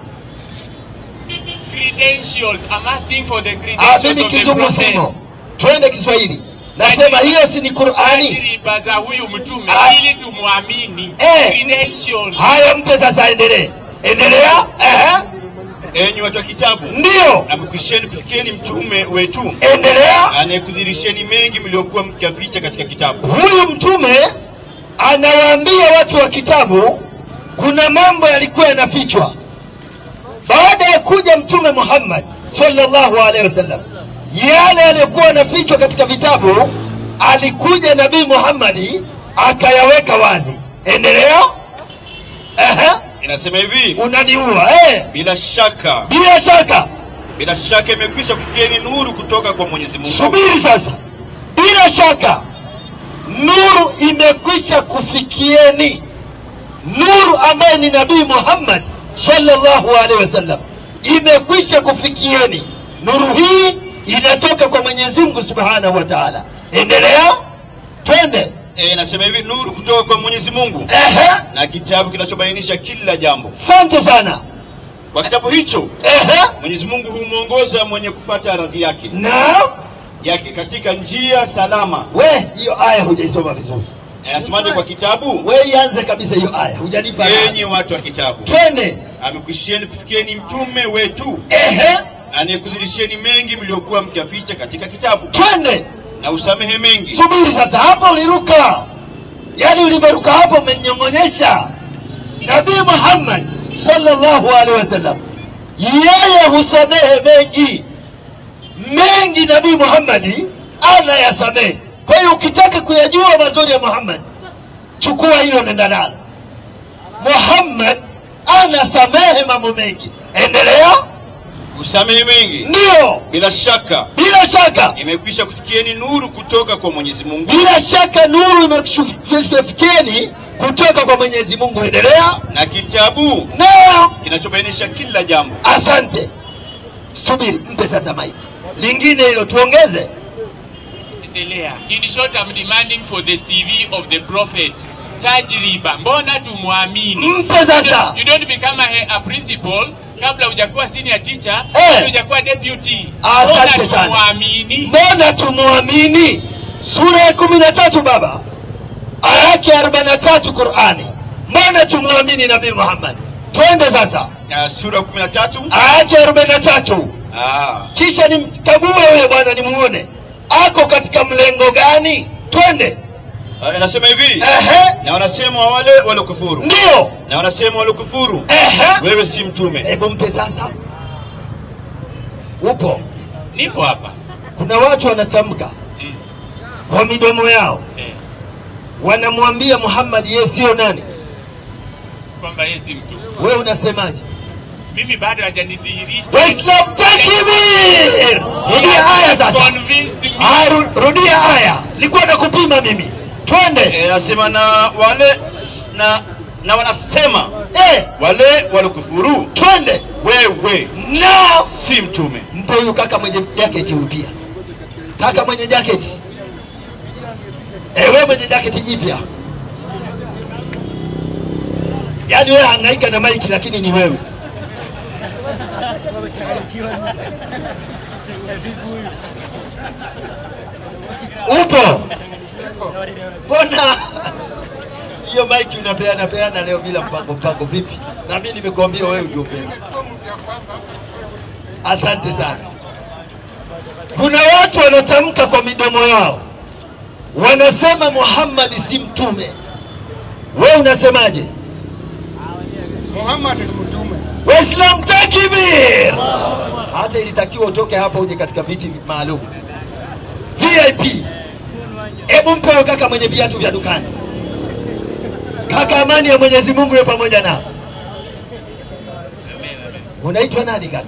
Credentials. I'm asking for the credentials mimi of the kizungu prophet. simo. Twende Kiswahili. Nasema hiyo si ni Qur'ani? Tajriba za huyu mtume ili tumuamini. Credentials. Haya, mpe sasa, endelee. Endelea. Enyi watu wa kitabu. Ndio. Amekusheni kufikieni mtume wetu. Endelea. Anayekudhirisheni mengi mliokuwa mkiyaficha katika kitabu. Huyu mtume anawaambia watu wa kitabu kuna mambo yalikuwa yanafichwa. Baada ya kuja mtume Muhammad sallallahu alaihi wasallam, yale yalikuwa yanafichwa katika vitabu, alikuja nabii Muhammad akayaweka wazi. Endelea. Inasema hivi. Unaniua Bila shaka. Bila shaka. Bila shaka imekwisha kufikieni nuru kutoka kwa Mwenyezi Mungu. Subiri sasa. Bila shaka nuru imekwisha kufikieni. Nuru ambaye ni nabii Muhammad sallallahu alaihi wasallam imekwisha kufikieni. Nuru hii inatoka kwa Mwenyezi Mungu Subhanahu wa Ta'ala. Endelea. Twende. Nasema hivi, nuru kutoka kwa Mwenyezi Mungu. Na kitabu kinachobainisha kila jambo. Asante sana. Kwa kitabu hicho Mwenyezi Mungu humuongoza mwenye kufuata radhi yake. Yake katika njia salama. Hiyo aya hujaisoma vizuri. Asemaje kwa kitabu? Ianze kabisa hiyo aya. Hujanipa. Enyi watu wa kitabu. Twende. Amekwishieni kufikieni mtume wetu. Anayekudhirisheni mengi mliokuwa mkiyaficha katika kitabu. Twende. Na usamehe mengi. Subiri sasa, hapo uliruka. Yaani ulimeruka hapo, umenyongonyesha. Nabii Muhammad sallallahu alaihi wasallam yeye husamehe mengi. Mengi Nabii Muhammad anayasamehe. Kwa hiyo ukitaka kuyajua mazuri ya Muhammad, chukua hilo, nenda nalo. Muhammad anasamehe mambo mengi. Endelea. Usamehe mengi. Ndio. Bila shaka. Bila shaka. Imekwisha kufikieni nuru kutoka kwa Mwenyezi Mungu. Bila shaka nuru imekwisha kufikieni kutoka kwa Mwenyezi Mungu. Endelea. Na kitabu. Ndio. Kinachobainisha kila jambo. Asante. Subiri, mpe sasa maiki. Lingine hilo tuongeze. Endelea. In short, I'm demanding for the CV of the prophet. Tajriba. Mbona tumuamini? Mpe sasa. You don't become a principal kabla hujakuwa senior teacher, hujakuwa deputy. Asante sana. Tumuamini. Mbona tumuamini? Sura ya 13 baba. Aya yake 43 Qur'ani. Mbona tumuamini Nabii Muhammad? Twende sasa. Sura ya 13 aya yake 43. Kisha nimkague wewe bwana, nimuone ako katika mlengo gani. Twende. Anasema hivi. Na wanasema wale walokufuru. Ndio. Na wanasema walokufuru. Wewe si mtume. Hebu mpe sasa. Upo? Nipo hapa. Kuna watu wanatamka kwa midomo yao. Wanamwambia Muhammad yeye sio nani? Kwamba yeye si mtume. Wewe unasemaje? Mimi bado hajanidhihirisha. Waislamu takbir! Rudia aya sasa. Rudia aya. Nilikuwa nakupima mimi. Twende. Anasema na wale na wanasema wale walokufuru. Twende. Wewe si mtume. Mpe huyu kaka mwenye jacket huyu pia. Kaka mwenye jacket. Wewe mwenye jacket jipya. Yaani wewe hangaika na maiki lakini ni wewe. Upo? Mbona hiyo maiki unapeana leo bila mpango vipi? Na mimi nimekuambia wewe ndio upewe. Asante sana. Kuna watu wanatamka kwa midomo yao, wanasema Muhammad si mtume. Wewe unasemaje? Muhammad ni mtume. Waislamu takbir! Hata ilitakiwa utoke hapa uje katika viti maalum VIP. Hebu mpe kaka mwenye viatu vya dukani. Kaka, amani ya Mwenyezi Mungu iwe pamoja nao. Unaitwa nani kaka?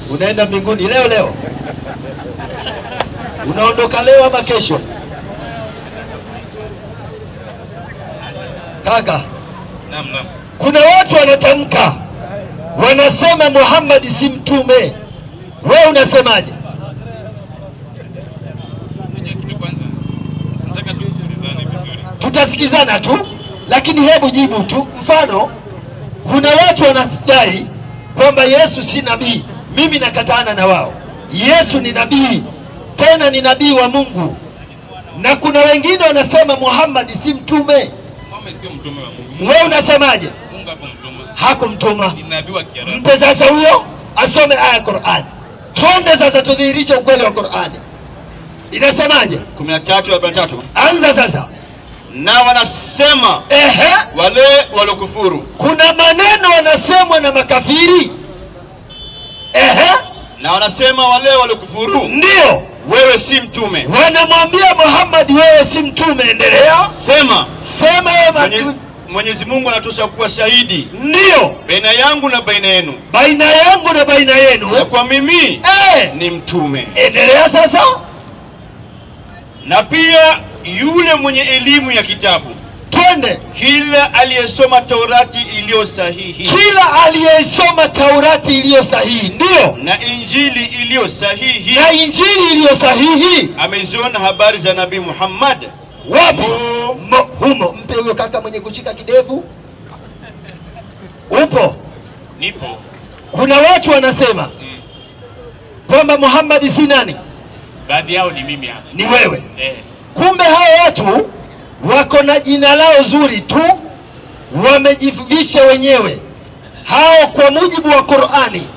Unaenda mbinguni leo? Unaondoka leo ama kesho? Kaka. Naam. Kuna watu wanatamka, wanasema Muhammad si mtume. Wewe unasemaje? Tutasikizana tu, lakini hebu jibu tu. Mfano, kuna watu wanadai kwamba Yesu si nabii. Mimi nakatana na wao. Yesu ni nabii, tena ni nabii wa Mungu. Na kuna wengine wanasema Muhammad si mtume. Muhammad sio mtume wa Mungu. Wewe unasemaje? Mungu hakumtuma. Hakumtuma. Ni nabii wa Kiarabu. Mpe sasa huyo asome aya ya Qur'an. Twende sasa tudhihirishe ukweli wa Qur'an. Inasemaje? 13:43. Anza sasa. Na wanasema wale walokufuru. Kuna maneno wanasemwa na makafiri. Na wanasema wale walokufuru. Ndio. Wewe si mtume. Wanamwambia Muhammad wewe si mtume. Endelea. Sema wewe Mwenyezi Mungu anatosha kuwa shahidi. Ndio. Baina yangu na baina yenu. Baina yangu na baina yenu. Na kwa mimi ni mtume. Endelea sasa. Na pia yule mwenye elimu ya kitabu. Twende. Kila aliyesoma Taurati iliyo sahihi. Kila aliyesoma Taurati iliyo sahihi. Ndio. Na Injili iliyo sahihi. Na Injili iliyo sahihi. Ameziona habari za Nabii Muhammad. Wapi? Humo. Mpe huyo kaka mwenye kushika kidevu. Upo? Nipo. Kuna watu wanasema kwamba Muhammad si nani? Baadhi yao ni mimi hapa. Ni wewe. Kumbe hao watu wako na jina lao zuri tu, wamejivisha wenyewe. Hao kwa mujibu wa Qur'ani,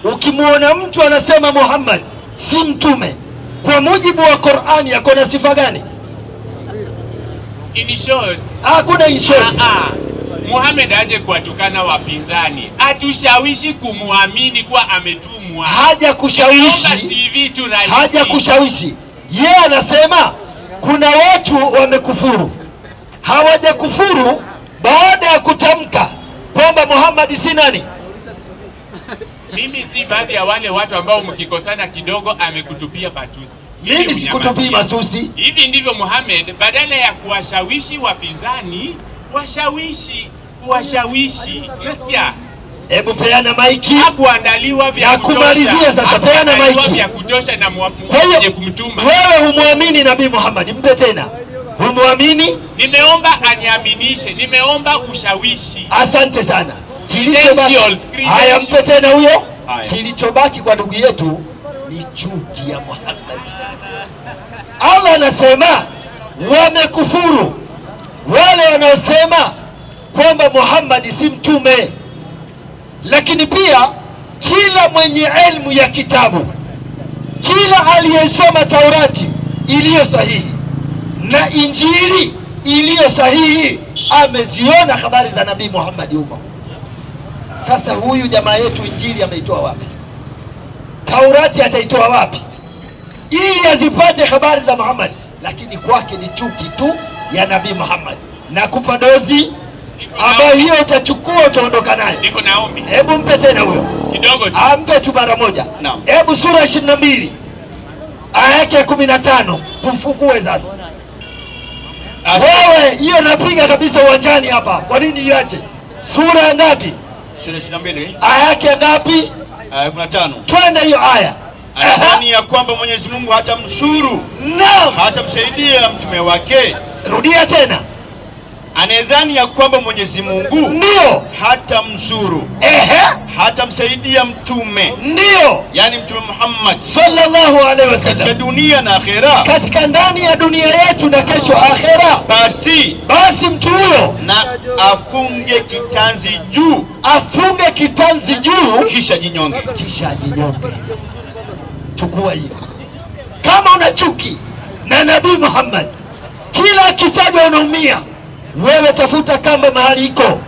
ukimuona mtu anasema Muhammad si mtume, kwa mujibu wa Qur'ani yako na sifa gani? In short. Hakuna in short. Muhammad aje kuwatukana wapinzani, atushawishi kumuamini kwa ametumwa. Haja kushawishi. Yeye anasema kuna watu wamekufuru. Hawajakufuru baada ya kutamka kwamba Muhammad si nani? Mimi si baadhi ya wale watu ambao mkikosana kidogo amekutupia patusi. Mimi sikutupii masusi. Hivi ndivyo Muhammad, badala ya kuwashawishi wapinzani, kuwashawishi. Unasikia? Hebu peana maiki. Hakuandaliwa vya kutosha. Kumalizia sasa, peana maiki. Vya kutosha na mwenye kumtuma. Wewe humwamini Nabii Muhammad, mpe tena. Humwamini? Nimeomba aniaminishe, nimeomba ushawishi. Asante sana. Haya, mpe tena huyo. Kilichobaki kwa ndugu yetu ni chuki ya Muhammad. Allah anasema wamekufuru wale wanaosema kwamba Muhammad si mtume. Lakini pia kila mwenye elimu ya kitabu, kila aliyesoma Taurati iliyo sahihi na Injili iliyo sahihi ameziona habari za Nabii Muhammad huko. Sasa huyu jamaa yetu Injili ameitoa wapi? Taurati ataitoa wapi ili azipate habari za Muhammad? Lakini kwake ni chuki tu ya Nabii Muhammad. Nakupa dozi ambayo hiyo utachukua, utaondoka nayo. Niko naombi. Hebu mpe tena huyo. Kidogo tu. Ampe tu mara moja. Hebu sura 22 aya yake 15 ufukue sasa. Wewe hiyo napiga kabisa uwanjani hapa. Kwa nini iache? Sura ngapi? Sura 22. Aya yake ngapi? Aya 15. Twende hiyo aya. Anadhani ya kwamba Mwenyezi Mungu hatamsuru. Naam. Hatamsaidia mtume wake. Rudia tena. Anadhani ya kwamba Mwenyezi Mungu ndio hatamsuru. Hatamsaidia mtume. Ndio. Yani mtume Muhammad sallallahu alaihi wasallam. Katika dunia na akhera. Katika ndani ya dunia yetu na kesho akhera. Basi mtu huyo na afunge kitanzi juu. Afunge kitanzi juu. Kisha jinyonge. Chukua hiyo. Kama una chuki na Nabii Muhammad, kila akitajwa unaumia, wewe tafuta kamba mahali iko,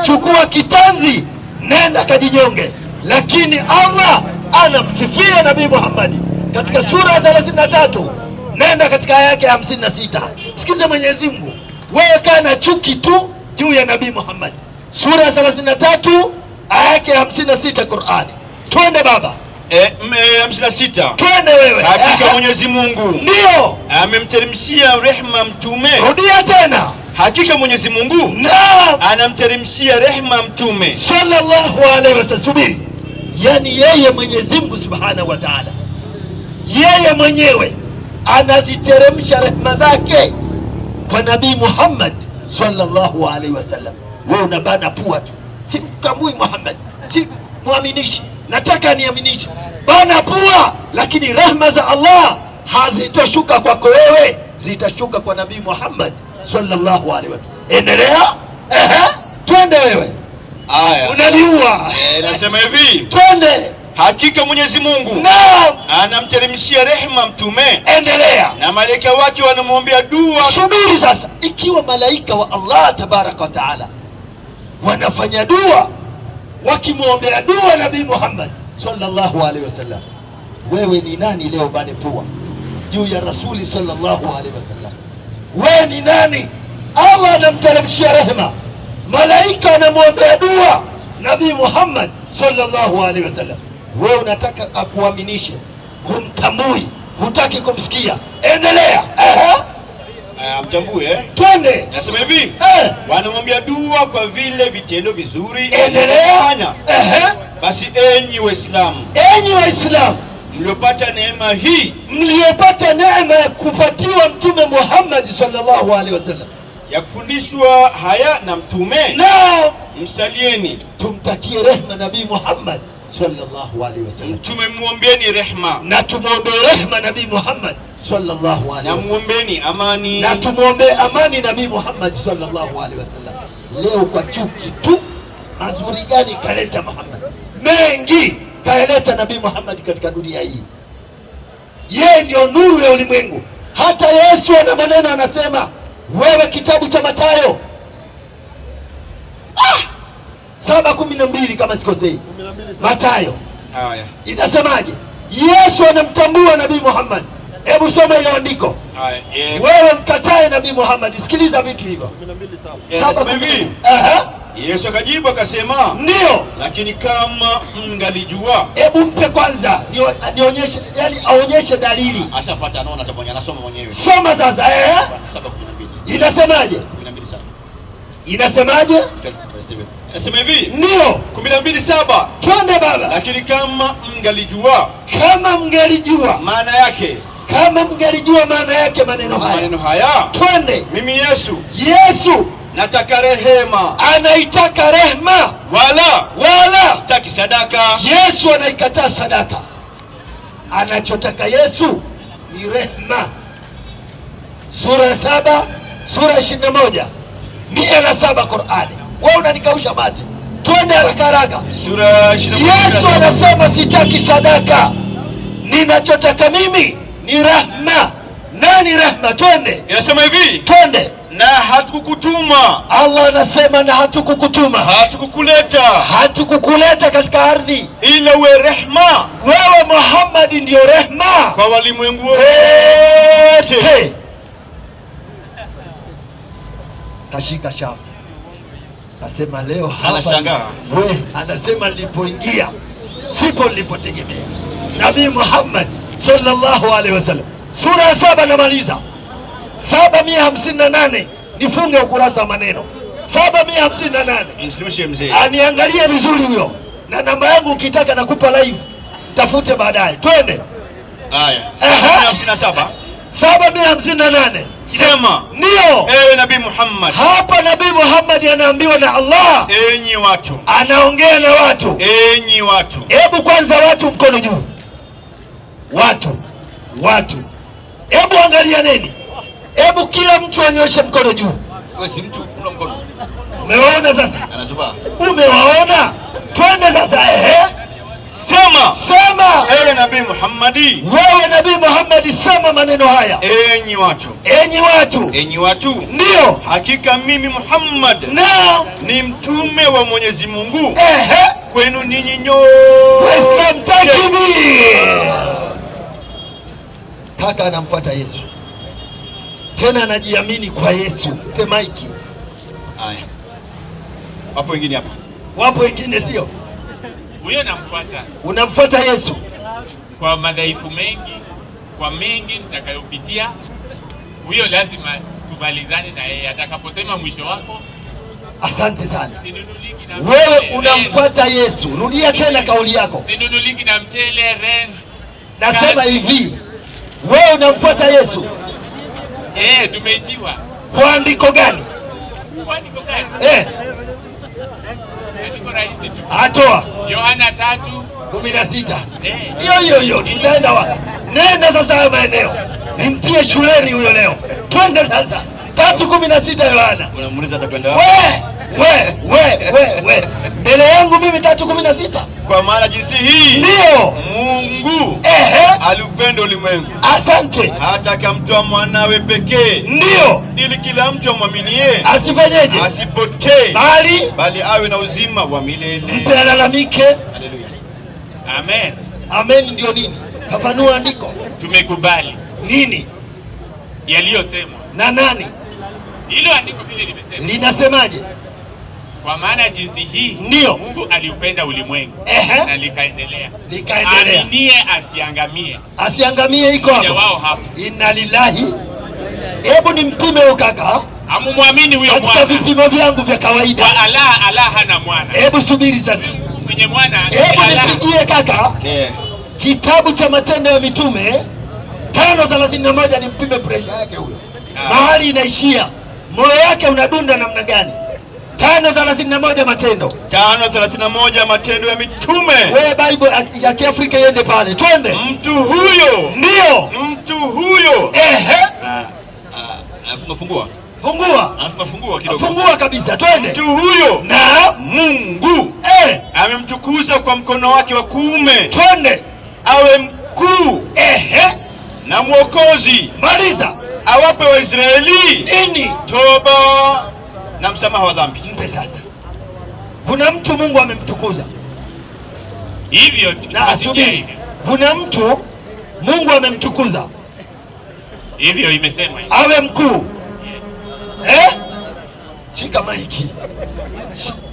chukua kitanzi, nenda kajinyonge. Lakini Allah anamsifia Nabii Muhammad katika sura ya 33, nenda katika aya yake 56. Sikize Mwenyezi Mungu, wewe kana chuki tu juu ya Nabii Muhammad. Sura ya 33 aya yake 56 Qur'ani. Twende baba. 56. Twende wewe. Hakika Mwenyezi Mungu ndio amemteremshia rehema mtume. Rudia tena. Hakika Mwenyezi Mungu anamteremshia rehema mtume sallallahu alaihi wasallam. Subiri. Yani yeye Mwenyezi Mungu Subhanahu wa Ta'ala, yeye mwenyewe anaziteremsha rehema zake kwa Nabii Muhammad sallallahu alaihi wasallam. Wewe unabana pua tu. Simtambui Muhammad, si muaminishi. Nataka niaminishe. Bana pua, lakini rehema za Allah hazitoshuka kwako wewe, zitashuka kwa Nabii Muhammad sallallahu alaihi wasallam. Endelea. Twende wewe. Aya. Unaniua. Nasema hivi. Twende. Hakika Mwenyezi Mungu anamteremshia rehema mtume. Endelea. Na malaika wake wanamwombea dua. Subiri sasa. Ikiwa malaika wa Allah tabaraka wa taala wanafanya dua wakimwombea dua Nabii Muhammad sallallahu alaihi wasallam, wewe ni nani leo bane pua juu ya Rasuli sallallahu alaihi wasallam? Wewe ni nani? Allah anamteremshia rehema, malaika wanamwombea dua Nabii Muhammad sallallahu alaihi wasallam. Wewe unataka akuaminishe, humtambui, hutaki kumsikia. Endelea. Mtambue. Twende. Nasema hivi. Wanamwambia dua kwa vile vitendo vizuri. Endelea. Basi enyi Waislamu, enyi Waislamu mliopata neema hii, mliopata neema ya kupatiwa Mtume Muhammad sallallahu alaihi wasallam, ya kufundishwa haya na mtume, na msalieni, tumtakie rehema Nabii Muhammad sallallahu alaihi wasallam. Mtume muombeeni rehema, na tumuombe rehema Nabii Muhammad sallallahu alaihi wasallam. Na muombeeni amani, na tumuombe amani Nabii Muhammad sallallahu alaihi wasallam. Leo kwa chuki tu, mazuri gani kaleta Muhammad? Mengi kaeleta Nabii Muhammad katika dunia hii. Yeye ndio nuru ya ulimwengu. Hata Yesu ana maneno anasema, wewe kitabu cha Mathayo 7:12 kama sikosei. Mathayo. Haya. Inasemaje? Yesu anamtambua Nabii Muhammad. Hebu soma ile andiko. Haya. Wewe mkatae Nabii Muhammad. Sikiliza vitu hivyo. 7:12. Yesu akajibu akasema, ndio, lakini kama mngalijua. Hebu mpe kwanza nionyeshe, yani aonyeshe dalili. Ashapata, anaona ataponya, anasoma mwenyewe. Soma sasa. 7:12. Inasemaje? 12:7. Inasemaje? Nasema hivi. Ndio. 12:7. Twende baba. Lakini kama mngalijua. Kama mngelijua. Maana yake. Kama mngelijua maana yake maneno haya. Maneno haya. Twende. Mimi Yesu. Yesu nataka rehema. Anaitaka rehema. Wala sitaki sadaka. Yesu anaikataa sadaka. Anachotaka Yesu ni rehema. Sura 7, sura 21, 107 Qur'ani. Wewe unanikausha mate. Twende haraka haraka. Sura 21. Yesu anasema sitaki sadaka. Ninachotaka mimi ni rehema. Nani rehema? Twende. Inasema hivi. Twende. Na hatukukutuma. Allah anasema na hatukukutuma. Hatukukuleta katika ardhi ila uwe rehema. Wewe Muhammad ndio rehema kwa walimwengu wote. Kashika shafu. Asema leo hapa. Anashangaa. Anasema nilipoingia sipo nilipotegemea. Nabii Muhammad sallallahu alaihi wasallam. Sura ya 7 namaliza. 758. Nifunge ukurasa wa maneno. 758. Mslimishe mzee. Aniangalie vizuri huyo. Na namba yangu ukitaka nakupa live. Tafute baadaye. Twende. Haya. 757. 758. Sema. Ndio. Ewe Nabii Muhammad. Hapa Nabii Muhammad anaambiwa na Allah. Enyi watu. Anaongea na watu. Enyi watu. Hebu kwanza watu mkono juu. Watu. Hebu angalia nini? Hebu kila mtu anyoshe mkono juu. Wewe si mtu, una mkono. Umewaona sasa? Anazubaa. Umewaona? Twende sasa. Sema. Ewe Nabii Muhammadi. Wewe Nabii Muhammad, sema maneno haya. Enyi watu. Enyi watu. Ndio. Hakika mimi Muhammad ni mtume wa Mwenyezi Mungu. Kwenu ninyi nyote. Waislamu takbir. Kaka anamfuata Yesu. Tena anajiamini kwa Yesu. Mpe maiki. Haya. Hapo wengine hapa. Wapo wengine sio? Huyo namfuata. Unamfuata Yesu kwa madhaifu mengi, kwa mengi nitakayopitia. Huyo lazima tumalizane na yeye atakaposema mwisho wako. Asante sana. Wewe unamfuata Yesu. Rudia tena kauli yako. Sinunuliki na mchele rent. Nasema hivi, wewe unamfuata Yesu. Tumeitiwa. Kwa andiko gani? Kwa andiko gani? Andiko rahisi tu. Atoa. Yohana 3:16. Hiyo tutaenda wapi? Nenda sasa hayo maeneo. Nimtie shuleni huyo leo. Twende sasa. 3:16 Yohana. Unamuuliza atakwenda wapi? We. Mbele yangu mimi 3:16. Kwa maana jinsi hii ndio Mungu alipenda ulimwengu. Asante. Hata akamtoa mwanawe pekee. Ndio. Ili kila mtu amwaminie asifanyeje? Asipotee. Bali awe na uzima wa milele. Mpe alalamike. Haleluya. Amen. Amen ndio nini? Fafanua andiko. Tumekubali. Nini? Yaliyosemwa. Na nani? Hilo andiko vile limesema. Linasemaje? Kwa maana jinsi hii ndio Mungu aliupenda ulimwengu na likaendelea. Aminie asiangamie. Asiangamie iko hapo. Inna lillahi. Hebu nimpime huyo kaka. Amumwamini huyo mwana. Katika vipimo vyangu vya kawaida. Kwa Allah hana mwana. Hebu subiri sasa. Mwenye mwana. Hebu nipigie kaka. Kitabu cha Matendo ya Mitume 5:31 nimpime pressure yake huyo. Mahali inaishia. Moyo wake unadunda namna gani? 5:31 Matendo. 5:31 Matendo ya Mitume. Wewe Bible ya Kiafrika iende pale. Twende. Mtu huyo. Ndio. Mtu huyo. Fungua. Fungua kidogo. Fungua kabisa. Twende. Mtu huyo na Mungu amemtukuza kwa mkono wake wa kuume. Twende. Awe mkuu. Na mwokozi. Maliza. Awape Waisraeli nini? Toba na msamaha wa dhambi. Mpe sasa. Kuna mtu Mungu amemtukuza. Hivyo na asubiri. Kuna mtu Mungu amemtukuza. Hivyo imesema. Awe mkuu. Shika maiki.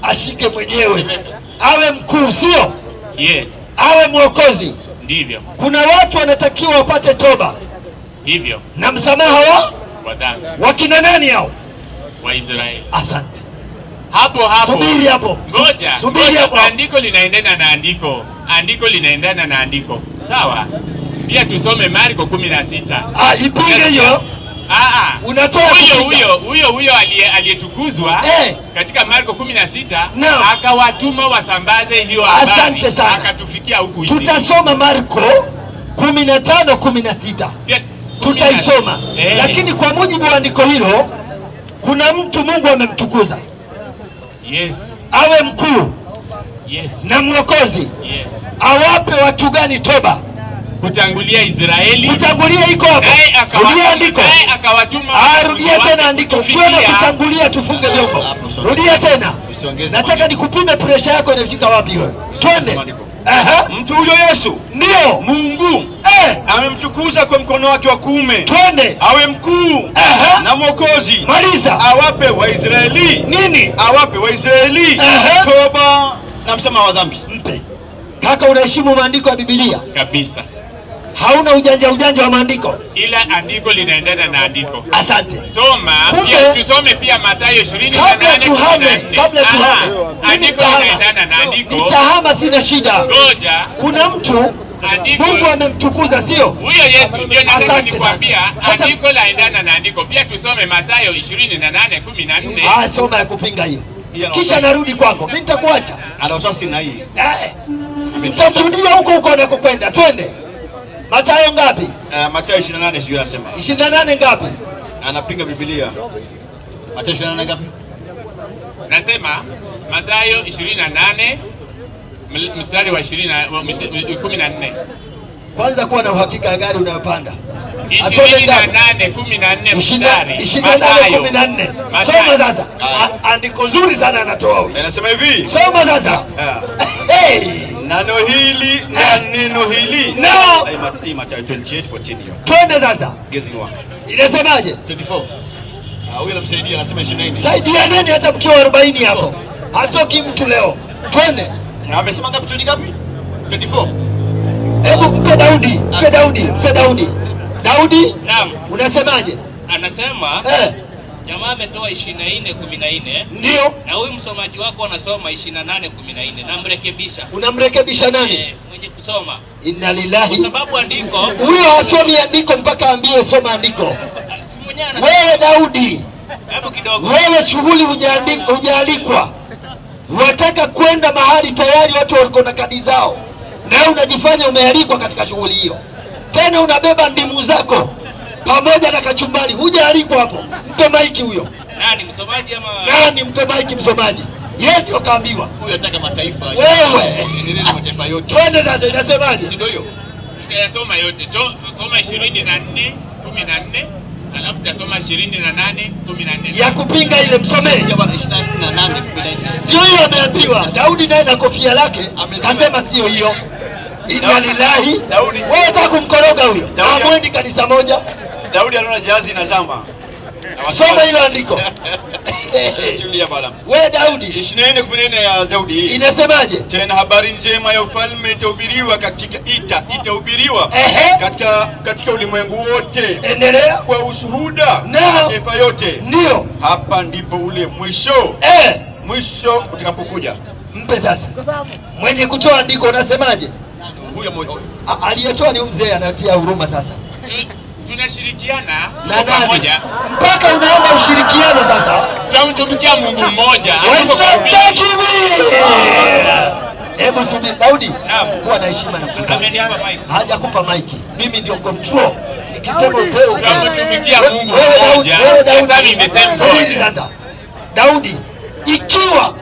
Ashike mwenyewe. Awe mkuu sio? Yes. Awe mwokozi. Ndivyo. Kuna watu wanatakiwa wapate toba. Hivyo. Na msamaha wa dhambi. Wakina nani hao? Waisraeli. Asante. Hapo. Subiri hapo. Subiri hapo. Andiko linaendana na andiko. Andiko linaendana na andiko. Sawa? Pia tusome Marko 16. Ipinge hiyo. Unatoa huyo aliyetukuzwa katika Marko 16 akawatuma wasambaze hiyo habari. Asante sana. Akatufikia huku. Tutasoma Marko 15:16. Tutaisoma. Lakini kwa mujibu wa andiko hilo kuna mtu Mungu amemtukuza. Yes. Awe mkuu. Yes. Na mwokozi. Yes. Awape watu gani toba? Kutangulia Israeli. Kutangulia iko hapo. Rudia andiko. Akawatuma. Rudia tena andiko. Ukiona kutangulia tufunge vyombo. Rudia tena. Nataka nikupime pressure yako inafika wapi wewe. Twende. Mtu huyo Yesu ndio Mungu amemtukuza kwa mkono wake wa kuume. Twende. Awe mkuu na mwokozi. Maliza. Awape Waisraeli nini? Awape Waisraeli toba na msamaha wa dhambi. Mpe. Kaka, unaheshimu maandiko ya Biblia? Kabisa. Hauna ujanja wa maandiko. Ila andiko linaendana na andiko. Asante. Soma. Pia tusome pia Mathayo 28. Kabla tuhame. Andiko linaendana na andiko. Nitahama sina shida. Ngoja. Kuna mtu Mungu amemtukuza sio? Huyo Yesu ndio nataka nikwambia andiko laendana na andiko. Pia tusome Mathayo 28:14. Soma ya kupinga hiyo. Kisha narudi kwako. Mimi nitakuacha. Ana usasi na hii. Nitakurudia huko unakokwenda. Twende. Mathayo ngapi? Mathayo 28 sio anasema. 28 ngapi? Anapinga Biblia. Mathayo 28 ngapi? Nasema Mathayo 28 mstari wa 14. Kwanza kuwa na uhakika ya gari unayopanda. 28:14 mstari. 28:14. Soma sasa. Andiko zuri sana anatoa huyu. Anasema hivi. Soma sasa. Neno hili na neno hili. Hii Mathayo 28:14 hiyo. Twende sasa. Guessing work. Inasemaje? 24. Huyu anamsaidia anasema 20. Saidia nani hata mkiwa 40 hapo? Hatoki mtu leo. Twende. Amesema ngapi? 20 ngapi? 24. Hebu mpe Daudi, mpe Daudi, mpe Daudi. Daudi? Naam. Unasemaje? Anasema jamaa ametoa 24:14. Ndio. Na huyu msomaji wako anasoma 28:14. Namrekebisha. Unamrekebisha nani? Mwenye kusoma. Inna lillahi. Kwa sababu andiko huyo hasomi andiko mpaka ambiwe soma andiko. Wewe Daudi, hebu kidogo. Wewe shughuli hujaalikwa. Wataka kwenda mahali tayari watu wako na kadi zao. Na unajifanya umealikwa katika shughuli hiyo. Tena unabeba ndimu zako pamoja na kachumbari. Hujaalikwa hapo. Mpe maiki huyo. Nani msomaji ama? Nani mpe maiki msomaji? Yeye ndio kaambiwa. Huyo ataka mataifa. Wewe. Mataifa yote. Twende sasa inasemaje? Ndio hiyo. Tutasoma yote. Soma 24:14. Alafu tutasoma 28:14. Ya kupinga ile msomee. 28:14. Ndio hiyo ameambiwa. Daudi naye na kofia lake kasema sio hiyo. Inna lillahi. Daudi. Wewe unataka kumkoroga huyo. Amwendi kanisa moja. Daudi anaona jahazi inazama. Soma hilo andiko. Tulia bwana. Wewe Daudi. 24:14 ya Daudi. Inasemaje? Tena habari njema ya ufalme itahubiriwa itahubiriwa katika ulimwengu wote. Endelea. Kwa ushuhuda mataifa yote. Ndio. Hapa ndipo ule mwisho. Mwisho utakapokuja. Mpe sasa. Mwenye kutoa andiko unasemaje? Huyo mmoja. Aliyetoa ni mzee anatia huruma sasa. Tunashirikiana na pamoja. Mpaka unaomba ushirikiano sasa. Tunamtumikia Mungu mmoja. Waislamu takbir. Hebu subiri Daudi. Kuwa na heshima na mkutano. Hajakupa maiki. Mimi ndio control. Nikisema upewe. Tunamtumikia Mungu mmoja. Wewe Daudi. Sasa nimesema. Subiri sasa. Daudi, ikiwa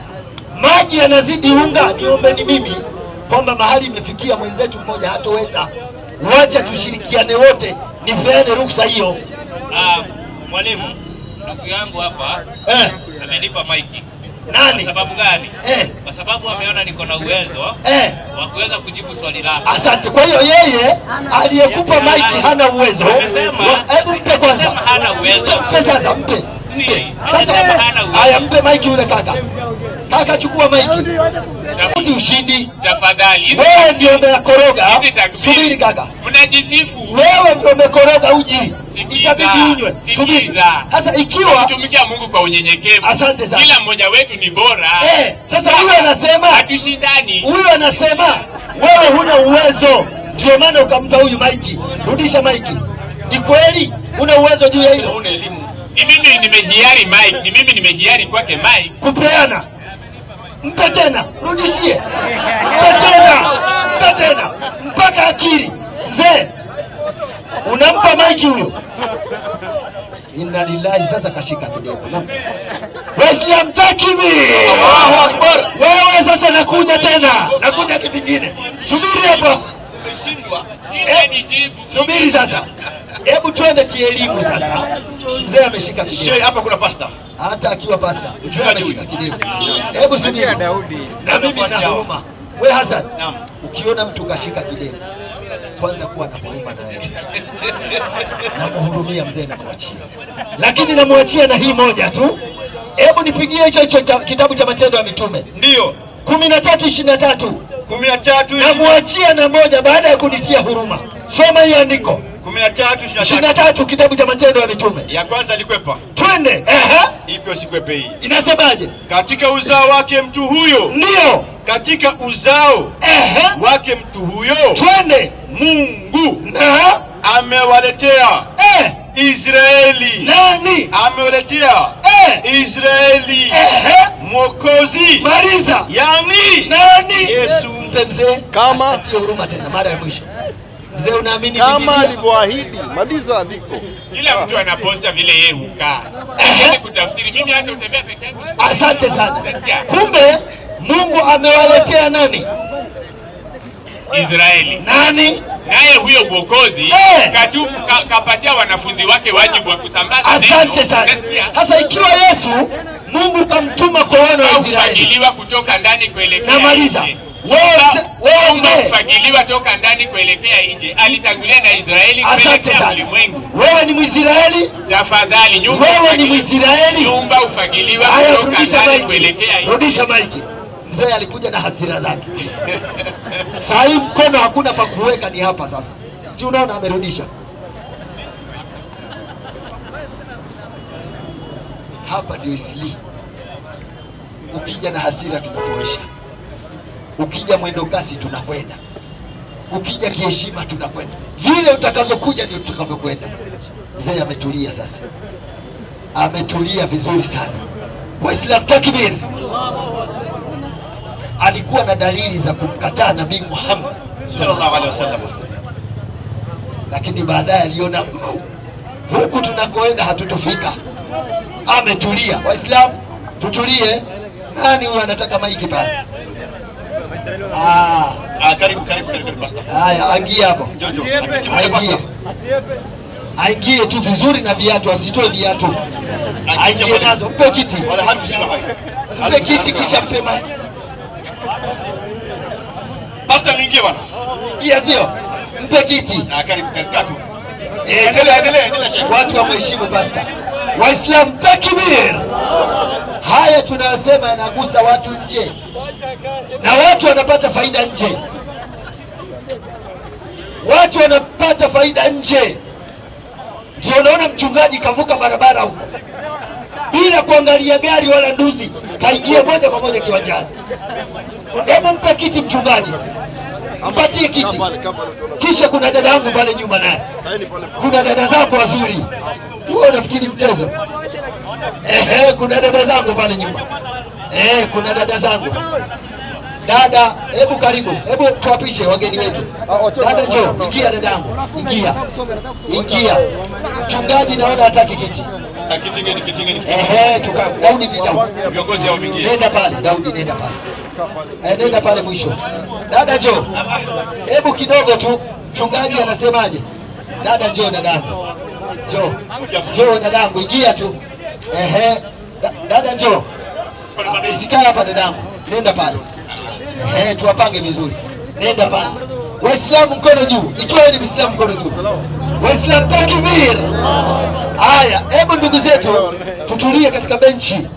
maji yanazidi unga, niombe ni mimi kwamba mahali imefikia mwenzetu mmoja hatoweza. Wacha tushirikiane wote, nipeane ruksa hiyo. Mwalimu, ndugu yangu hapa amenipa maiki. Nani? Kwa sababu gani? Kwa sababu ameona niko na uwezo wa kuweza kujibu swali lako. Asante. Kwa hiyo yeye aliyekupa maiki hana uwezo. Hebu mpe kwanza. Hana uwezo. Mpe sasa, mpe. Sasa haya, mpe maiki yule kaka. Kaka chukua maiki. Tafuti ushindi. Tafadhali. Wewe ndio umekoroga. Subiri kaka. Mnajisifu. Wewe ndio umekoroga uji. Itabidi unywe. Subiri. Sasa ikiwa tumikia Mungu kwa unyenyekevu. Asante sana. Kila mmoja wetu ni bora. Sasa huyo anasema hatushindani. Huyo anasema wewe huna uwezo. Ndio maana ukampa huyu maiki. Rudisha maiki. Ni kweli una uwezo juu ya hilo? Una elimu. Ni mimi nimehiari Mike, ni mimi nimehiari kwake Mike. Kupeana. Mpe tena, rudishie. Mpe tena. Mpe tena. Mpaka akili. Mzee. Unampa Mike huyo. Inna lillahi, sasa kashika kidogo. Waislamu takbir. Allahu Akbar. Wewe sasa nakuja tena. Nakuja kipingine. Subiri hapo. Umeshindwa. Subiri sasa. Hebu twende kielimu sasa. Mzee ameshika kidevu. Hapa kuna pasta. Hata akiwa pasta, mzee ameshika kidevu. Hebu subiri. Na mimi na huruma. Wewe Hassan, ukiona mtu kashika kidevu, kwanza kuwa na huruma na yeye. Namhurumia mzee na kumwachia. Lakini namwachia na hii moja tu. Hebu nipigie hicho kitabu cha Matendo ya Mitume. Ndio. 13:23. 13. Namwachia na moja baada ya kunitia huruma. Soma hiyo andiko. 13:23 kitabu cha Matendo ya Mitume. Ya kwanza alikwepa. Twende. Ipi usikwepe hii? Inasemaje? Katika uzao wake mtu huyo. Ndio. Katika uzao wake mtu huyo. Twende. Mungu amewaletea Israeli. Nani? Amewaletea Israeli. Mwokozi. Maliza. Yani nani? Yesu. Mpe mzee kama atie huruma tena mara ya mwisho. Mzee unaamini kama alivyoahidi? Maliza andiko. Kila mtu anaposta vile yeye hukaa. Yaani kutafsiri, mimi hata utembea peke yangu. Asante sana. Kumbe Mungu amewaletea nani? Israeli. Nani? Naye huyo mwokozi kapatia wanafunzi wake wajibu wa kusambaza neno. Asante sana. Sasa ikiwa Yesu Mungu kamtuma kwa wana wa Israeli, ufagiliwa kutoka ndani kuelekea. Namaliza. Wewe mzee ufagiliwa toka ndani kuelekea nje. Alitangulia na Israeli kuelekea ulimwengu. Wewe ni Mwisraeli? Tafadhali nyumba. Wewe ni Mwisraeli? Nyumba ufagiliwa kutoka ndani kuelekea nje. Rudisha maiki. Mzee alikuja na hasira zake. Saa hii mkono hakuna pa kuweka, ni hapa sasa. Si unaona amerudisha. Hapa ndio Isli. Ukija na hasira tunapoesha. Ukija mwendo kasi tunakwenda. Ukija kiheshima tunakwenda. Vile utakavyokuja ndio tutakavyokwenda. Mzee ametulia sasa. Ametulia vizuri sana. Waislamu takbir. Alikuwa na dalili za kumkataa Nabii Muhammad sallallahu alaihi wasallam. Lakini baadaye aliona huku tunakoenda hatutofika. Ametulia. Waislamu tutulie. Nani huyu anataka maiki pale? Karibu pastor. Haya, aingie hapo. Aingie. Aingie tu vizuri na viatu, asitoe viatu. Aingie nazo. Mpe kiti. Wala hatusema hayo. Mpe kiti kisha mpe maji. Pastor mwingie bwana. Sio. Mpe kiti. Karibu katu. Endelea. Watu wamheshimu pastor. Waislamu takbir. Haya tunayosema yanagusa watu nje. Na watu wanapata faida nje. Watu wanapata faida nje. Ndio unaona mchungaji kavuka barabara huko bila kuangalia gari wala nduzi, kaingia moja kwa moja kiwanjani. Hebu mpe kiti mchungaji. Mpatie kiti. Kisha kuna dada yangu pale nyuma naye. Kuna dada zangu wazuri. Wewe unafikiri mchezo? Kuna dada zangu pale nyuma. Kuna dada zangu. Dada, hebu karibu. Hebu tuapishe wageni wetu. Dada njoo, ingia dadangu. Ingia. Mchungaji naona hataki kiti. Kiti. Tukaa. Daudi pita. Viongozi hao wengine. Nenda pale, Daudi nenda pale. Nenda pale mwisho. Dada njoo. Hebu kidogo tu. Mchungaji anasemaje? Dada njoo dadangu. Njoo dadangu, ingia tu. Dada njoo. Usikae hapa dadangu. Nenda pale. Tuwapange vizuri. Nenda pale. Waislamu mkono juu. Ikiwa ni Muislamu mkono juu. Waislamu takbir. Haya, hebu ndugu zetu tutulie katika benchi.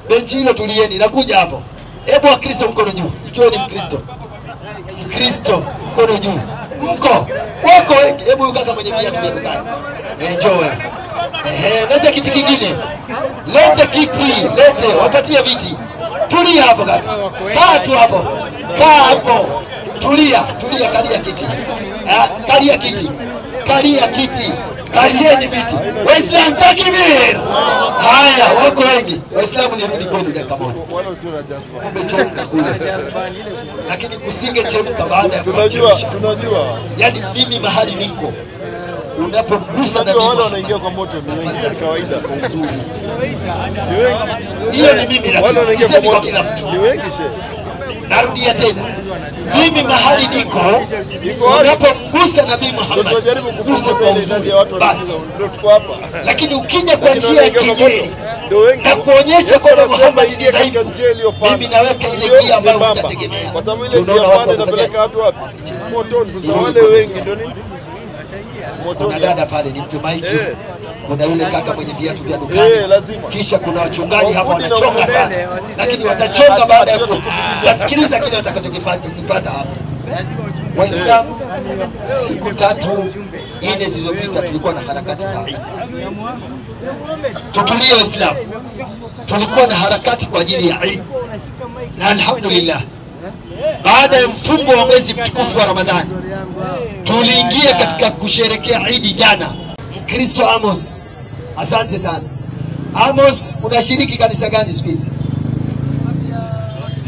Benchi hilo tulieni, nakuja hapo. Hebu Wakristo mkono juu. Ikiwa ni Mkristo. Mkristo mkono juu. Mko wako wengi. Hebu kaka mwenye viatu vya dukani. Njoo wewe. Leta kiti kingine. Leta kiti, lete, wapatie viti. Tulia hapo kaka. Kaa tu hapo. Kaa hapo. Tulia, kalia kiti. Kalia kiti. Kalia kiti. Kalieni viti. Waislamu takbir. Haya, wako wengi. Waislamu nirudi kwenu dakika moja. Umechemka kule. Lakini usingechemka baada ya kuchemsha. Tunajua. Yaani mimi mahali niko. Unapomgusa na wale wanaingia kwa moto ni kawaida. Hiyo ni mimi, lakini sisemi kwa kila mtu. Ni wengi shehe. Narudia tena. Mimi mahali niko, unapomgusa Nabii Muhammad, gusa kwa uzuri. Basi. Lakini ukija kwa njia ya kejeli na kuonyesha kwamba Muhammad ni dhaifu, mimi naweka ile gia ambayo utategemea. Unaona watu wanapeleka watu wapi? Motoni. Sasa wale wengi ndio nini? Kuna dada pale nimpe maiki. Kuna yule kaka mwenye viatu vya dukani. Kisha kuna wachungaji hapa wanachonga sana. Lakini watachonga baada ya kusikiliza kile watakachokifanya hapa. Waislamu, siku 3-4 zilizopita tulikuwa na harakati za Eid. Tutulie Waislamu. Tulikuwa na harakati kwa ajili ya Eid. Na alhamdulillah, baada ya mfungo wa mwezi mtukufu wa Ramadhani, tuliingia katika kusherekea Eid jana. Mkristo Amos, asante sana. Amos, unashiriki kanisa gani siku hizi?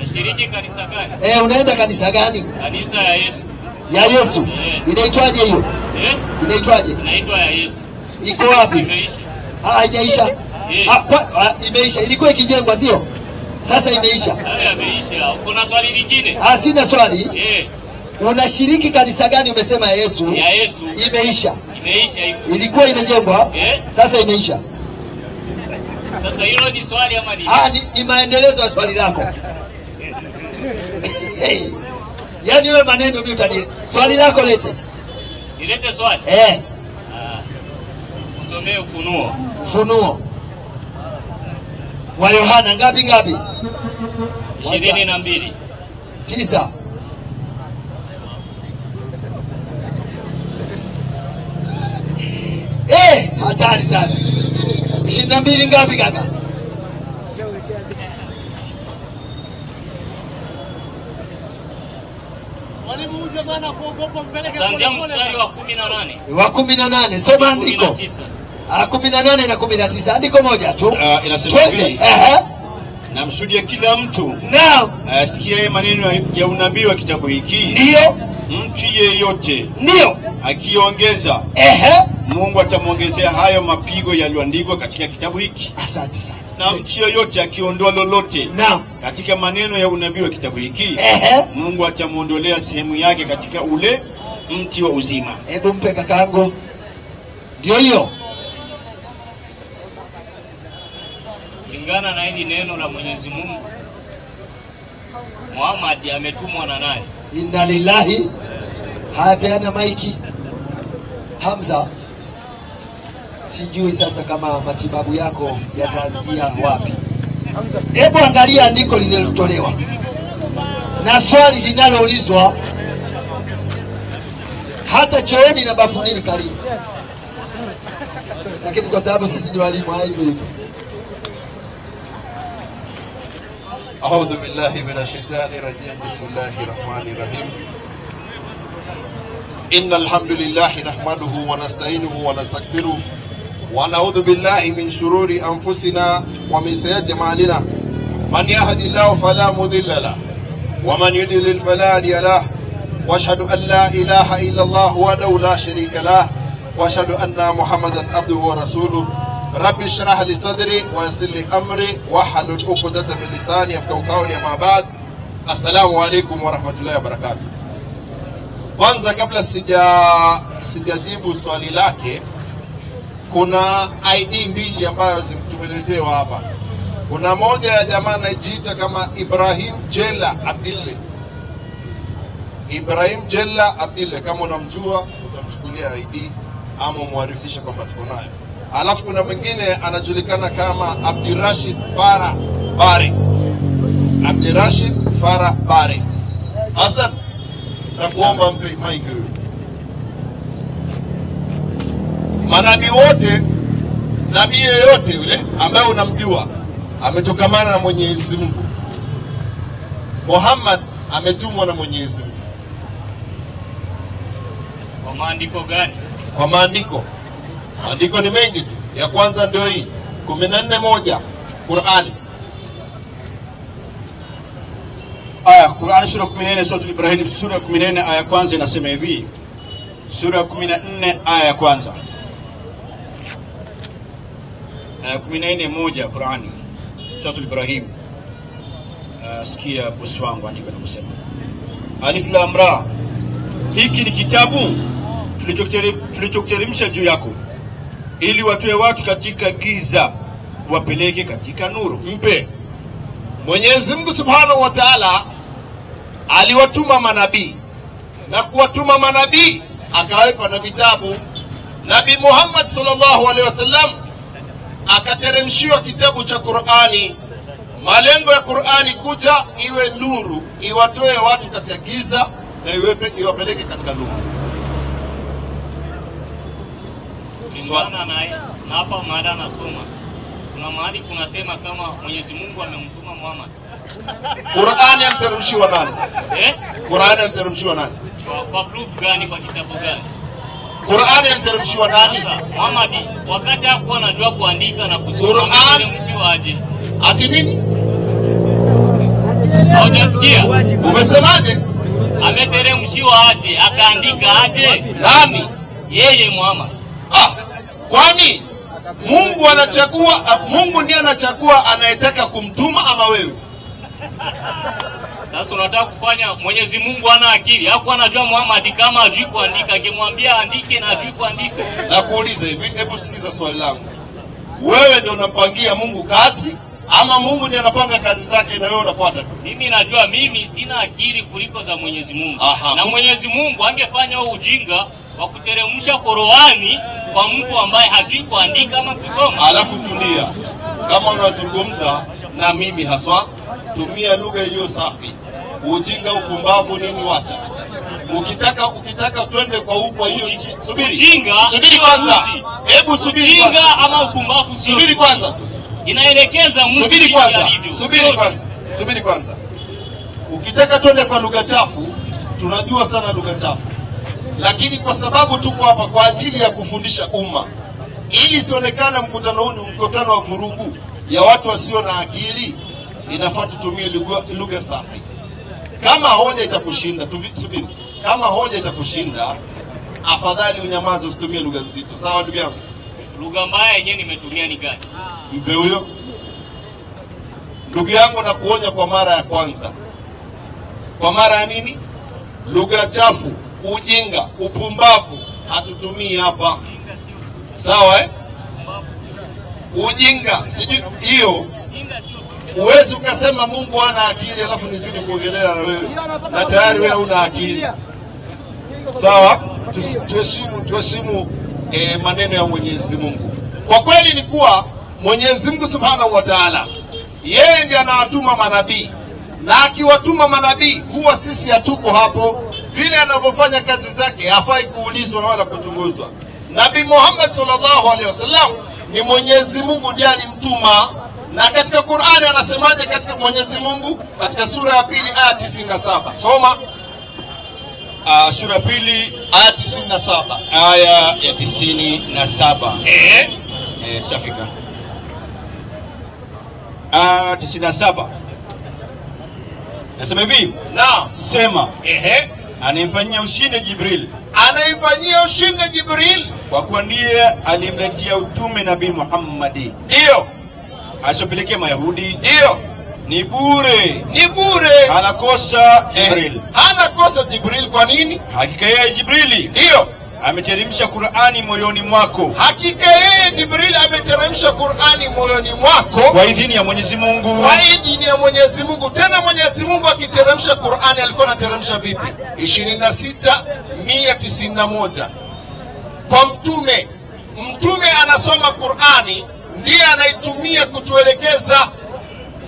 Nashiriki kanisa gani? Unaenda kanisa gani? Kanisa ya Yesu. Ya Yesu. Inaitwaje hiyo? Inaitwaje? Inaitwa ya Yesu. Iko wapi? Imeisha. Haijaisha. Imeisha. Ilikuwa ikijengwa sio? Sasa imeisha. Imeisha. Kuna swali lingine? Sina swali. Unashiriki kanisa gani umesema ya Yesu? Ya Yesu. Imeisha. Imeisha. Ilikuwa imejengwa? Sasa imeisha. Sasa hilo ni swali ama ni? Ni maendelezo ya swali lako. Yaani wewe maneno mimi utani. Swali lako lete. Nilete swali? Somee Ufunuo. Ufunuo wa Yohana ngapi? 22. 9. Hatari sana. 22 ngapi kaka? Kuanzia mstari wa 18. Wa 18. Soma andiko. 18 na 19. Andiko moja tu. Inasema hivi. Namshuhudia kila mtu asikiaye maneno ya unabii wa kitabu hiki. Ndio. Mtu yeyote. Ndio. Akiongeza. Mungu atamwongezea hayo mapigo yaliyoandikwa katika kitabu hiki. Asante sana. Na mtu yeyote akiondoa lolote katika maneno ya unabii wa kitabu hiki, Mungu atamuondolea sehemu yake katika ule mti wa uzima. Hebu mpe kakaangu. Ndio hiyo. Kulingana na hili neno la Mwenyezi Mungu, Muhammad ametumwa na nani? Inna lillahi. Hapeana maiki. Hamza. Sijui sasa kama matibabu yako yataanzia wapi. Hebu angalia andiko lililotolewa na swali linaloulizwa, hata chooni na bafunini karibu. Lakini kwa sababu sisi ni walimu hivyo hivyo. A'udhu billahi minash shaitani rajim. Bismillahir rahmanir rahim. Innal hamdalillah nahmaduhu wa nasta'inuhu wa nastaghfiruh wa na'udhu billahi min shururi anfusina wa min sayyiati a'malina. Man yahdihillahu fala mudilla lahu wa man yudlil fala hadiya lahu. Wa ashhadu an la ilaha illa Allah wahdahu la sharika lahu wa ashhadu anna Muhammadan abduhu wa rasuluhu. Rabbi shrah li sadri wa yassir li amri wa hlul 'uqdatan min lisani yafqahu qawli. Amma ba'd. Assalamu alaykum wa rahmatullahi wa barakatuh. Kwanza kabla sijajibu swali lake, kuna ID mbili ambayo tumeletewa hapa. Kuna moja ya jamaa anajiita kama Ibrahim Jella Abdille. Ibrahim Jella Abdille, kama unamjua utamchukulia ID ama muarifisha kwamba tuko naye. Alafu kuna mwingine anajulikana kama Abdirashid Farah Bari. Abdirashid Farah Bari. Hasan, nakuomba mpe mic. Manabii wote, nabii yeyote yule ambaye unamjua ametokamana na Mwenyezi Mungu. Muhammad ametumwa na Mwenyezi Mungu. Kwa maandiko gani? Kwa maandiko. Maandiko ni mengi tu. Ya kwanza ndio hii 14:1 Qur'ani. Qur'ani sura 14 sura Ibrahim sura 14 aya kwanza inasema hivi. Sura 14 aya kwanza. 14:1 Qur'ani sura Ibrahim. Sikia bosi wangu andika na kusema. Alif lam ra. Hiki ni kitabu tulichokuteremsha juu yako ili watoe watu katika giza wapeleke katika nuru. Mpe. Mwenyezi Mungu Subhanahu wa Ta'ala aliwatuma manabii, na kuwatuma manabii akawapa na vitabu. Nabii Muhammad sallallahu alaihi wasallam akateremshiwa kitabu cha Qur'ani. Malengo ya Qur'ani kuja iwe nuru, iwatoe watu katika giza na iwapeleke katika nuru. Kulingana na hapa mada nasoma, kuna mahali kunasema kama Mwenyezi Mungu amemtuma Muhammad. Qur'ani aliteremshiwa nani? Qur'ani aliteremshiwa nani? Kwa proof gani, kwa kitabu gani? Qur'ani aliteremshiwa nani? Muhammad wakati hakuwa anajua kuandika na kusoma, aliteremshiwa aje? Ati nini? Hujasikia? Umesemaje? Ameteremshiwa aje? Akaandika aje? Nani? Yeye Muhammad. Kwani Mungu anachagua, Mungu ndiye anachagua anayetaka kumtuma ama wewe? Sasa unataka kufanya Mwenyezi Mungu ana akili? Hakuwa anajua Muhammad kama ajui kuandika, akimwambia andike na ajui kuandika. Na kuuliza hivi, hebu sikiza swali langu. Wewe ndio unapangia Mungu kazi ama Mungu ndiye anapanga kazi zake na wewe unafuata tu? Mimi najua mimi sina akili kuliko za Mwenyezi Mungu. Na Mwenyezi Mungu angefanya huo ujinga wa kuteremsha Qur'ani kwa mtu ambaye hajui kuandika ama kusoma. Alafu tulia. Kama unazungumza na mimi haswa, tumia lugha iliyo safi. Ujinga, upumbavu nini wacha. Ukitaka twende kwa huko hiyo subiri. Ujinga subiri kwanza. Hebu subiri. Ujinga ama upumbavu sio. Subiri kwanza. Inaelekeza mtu subiri kwanza. Subiri kwanza. Ukitaka twende kwa lugha chafu, tunajua sana lugha chafu. Lakini kwa sababu tuko hapa kwa ajili ya kufundisha umma, ili sionekana mkutano huu ni mkutano wa vurugu ya watu wasio na akili, inafaa tutumie lugha safi. Kama hoja itakushinda, subiri. Kama hoja itakushinda, afadhali unyamaze, usitumie lugha nzito. Sawa ndugu yangu? Lugha mbaya yenyewe nimetumia ni gani? Mpe huyo. Ndugu yangu, na kuonya kwa mara ya kwanza. Kwa mara ya nini? Lugha chafu, ujinga, upumbavu hatutumii hapa. Sawa Ujinga, sijui hiyo. Uwezi ukasema Mungu hana akili alafu nizidi kuongelea na wewe. Na tayari wewe una akili. Sawa? Tuheshimu maneno ya Mwenyezi Mungu. Kwa kweli ni kuwa Mwenyezi Mungu Subhanahu wa Ta'ala yeye ndiye anawatuma manabii. Na akiwatuma manabii huwa sisi hatuko hapo. Vile anavyofanya kazi zake hafai kuulizwa wala kuchunguzwa. Nabii Muhammad sallallahu alaihi wasallam ni Mwenyezi Mungu ndiye alimtuma. Na katika Qur'ani anasemaje katika Mwenyezi Mungu katika sura ya 2 aya 97. Soma. Sura ya 2 aya 97. Aya ya 97. Shafika. 97. Nasema hivi, naam, sema anaifanyia ushindi Jibril. Anaifanyia ushindi Jibril kwa kuwa ndiye alimletea utume Nabii Muhammad. Ndio. Asopelekea Mayahudi. Ndio. Ni bure. Ni bure. Anakosa Jibril. Anakosa Jibril kwa nini? Hakika yeye Jibrili. Ndio. Ameteremsha Qur'ani moyoni mwako. Hakika yeye Jibril ameteremsha Qur'ani moyoni mwako kwa idhini ya Mwenyezi Mungu. Kwa idhini ya Mwenyezi Mungu. Tena Mwenyezi Mungu akiteremsha Qur'ani alikuwa anateremsha vipi? 26:191. Kwa mtume. Mtume anasoma Qur'ani ndiye anaitumia kutuelekeza.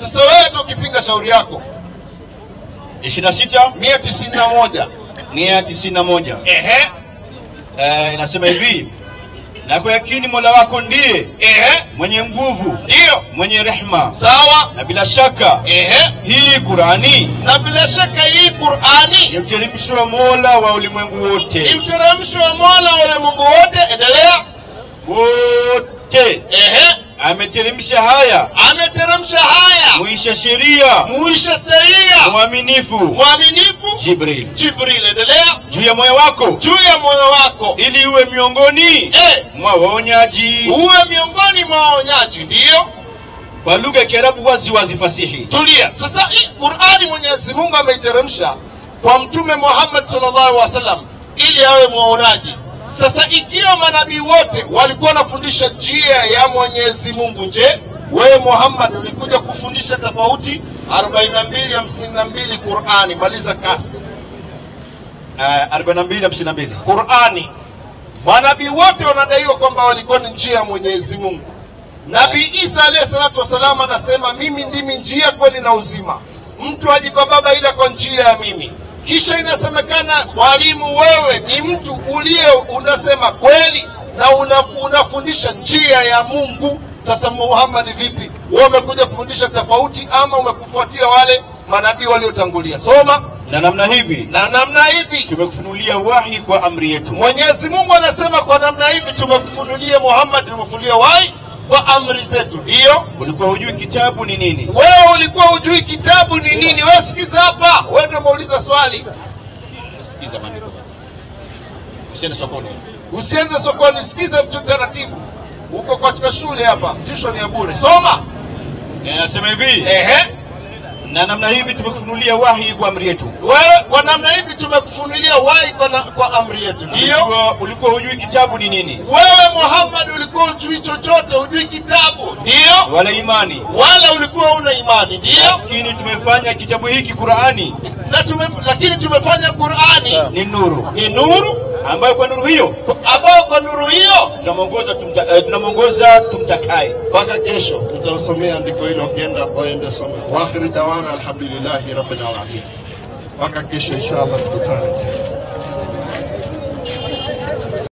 Sasa wewe tukipinga shauri yako. 26:191. 191. Inasema hivi, na kwa yakini Mola wako ndiye mwenye nguvu, ndio mwenye rehema. Sawa. Na bila shaka hii Qur'ani, na bila shaka hii Qur'ani ni uteremsho wa Mola wa ulimwengu wote. Ni uteremsho wa Mola wa ulimwengu wote. Endelea. Wote. Ameteremsha haya. Ameteremsha haya. Muisha sheria. Muisha sheria. Mwaminifu. Mwaminifu. Jibril. Jibril, endelea. Juu ya moyo wako. Juu ya moyo wako. Ili uwe miongoni mwa waonyaji. Uwe miongoni mwa waonyaji, ndio. Kwa lugha ya Kiarabu wazi wazi fasihi. Tulia. Sasa hii Qur'ani Mwenyezi Mungu ameiteremsha kwa Mtume Muhammad sallallahu alaihi wasallam ili awe muonaji. Sasa ikiwa manabii wote walikuwa wanafundisha njia ya Mwenyezi Mungu, je, wewe Muhammad ulikuja kufundisha tofauti? 42:52 Qur'ani, maliza kasi. 42:52 Qur'ani. Manabii wote wanadaiwa kwamba walikuwa ni njia ya Mwenyezi Mungu. Nabii Isa alayhi salatu wasallam anasema mimi ndimi njia, kweli na uzima. Mtu haji kwa Baba ila kwa njia ya mimi. Kisha inasemekana mwalimu, wewe ni mtu unasema kweli na unafundisha njia ya Mungu. Sasa Muhammad vipi? Wewe umekuja kufundisha tofauti ama umekufuatia wale manabii waliotangulia? Soma. Na namna hivi tumekufunulia wahi kwa amri yetu. Mwenyezi Mungu anasema kwa namna hivi tumekufunulia Muhammad, tumekufunulia wahi kwa amri zetu. Ndio. Ulikuwa hujui kitabu ni nini? Wewe ulikuwa hujui kitabu ni nini? Wewe sikiza hapa. Wewe ndio umeuliza swali. Sikiza maneno. Usiende sokoni. Usiende sokoni, sikiza vitu taratibu. Uko katika shule hapa, tuition ya bure. Soma. Nasema hivi. Na namna hivi tumekufunulia wahi kwa amri yetu. Wewe kwa namna hivi tumekufunulia wahi kwa amri yetu. Ndio. Ulikuwa hujui kitabu ni nini? Wewe Muhammad ulikuwa hujui chochote, hujui kitabu. Ndio. wala imani. Wala ulikuwa una imani, ndio? Lakini tumefanya kitabu hiki Qur'ani. Lakini tumefanya Qur'ani ni nuru. Ni nuru ambayo kwa nuru hiyo tunamongoza tumtakaye. Mpaka kesho tutasomea andiko hilo, ukienda waende soma. Wa akhir dawana alhamdulillahi rabbil alamin. Mpaka kesho inshallah tukutane tena.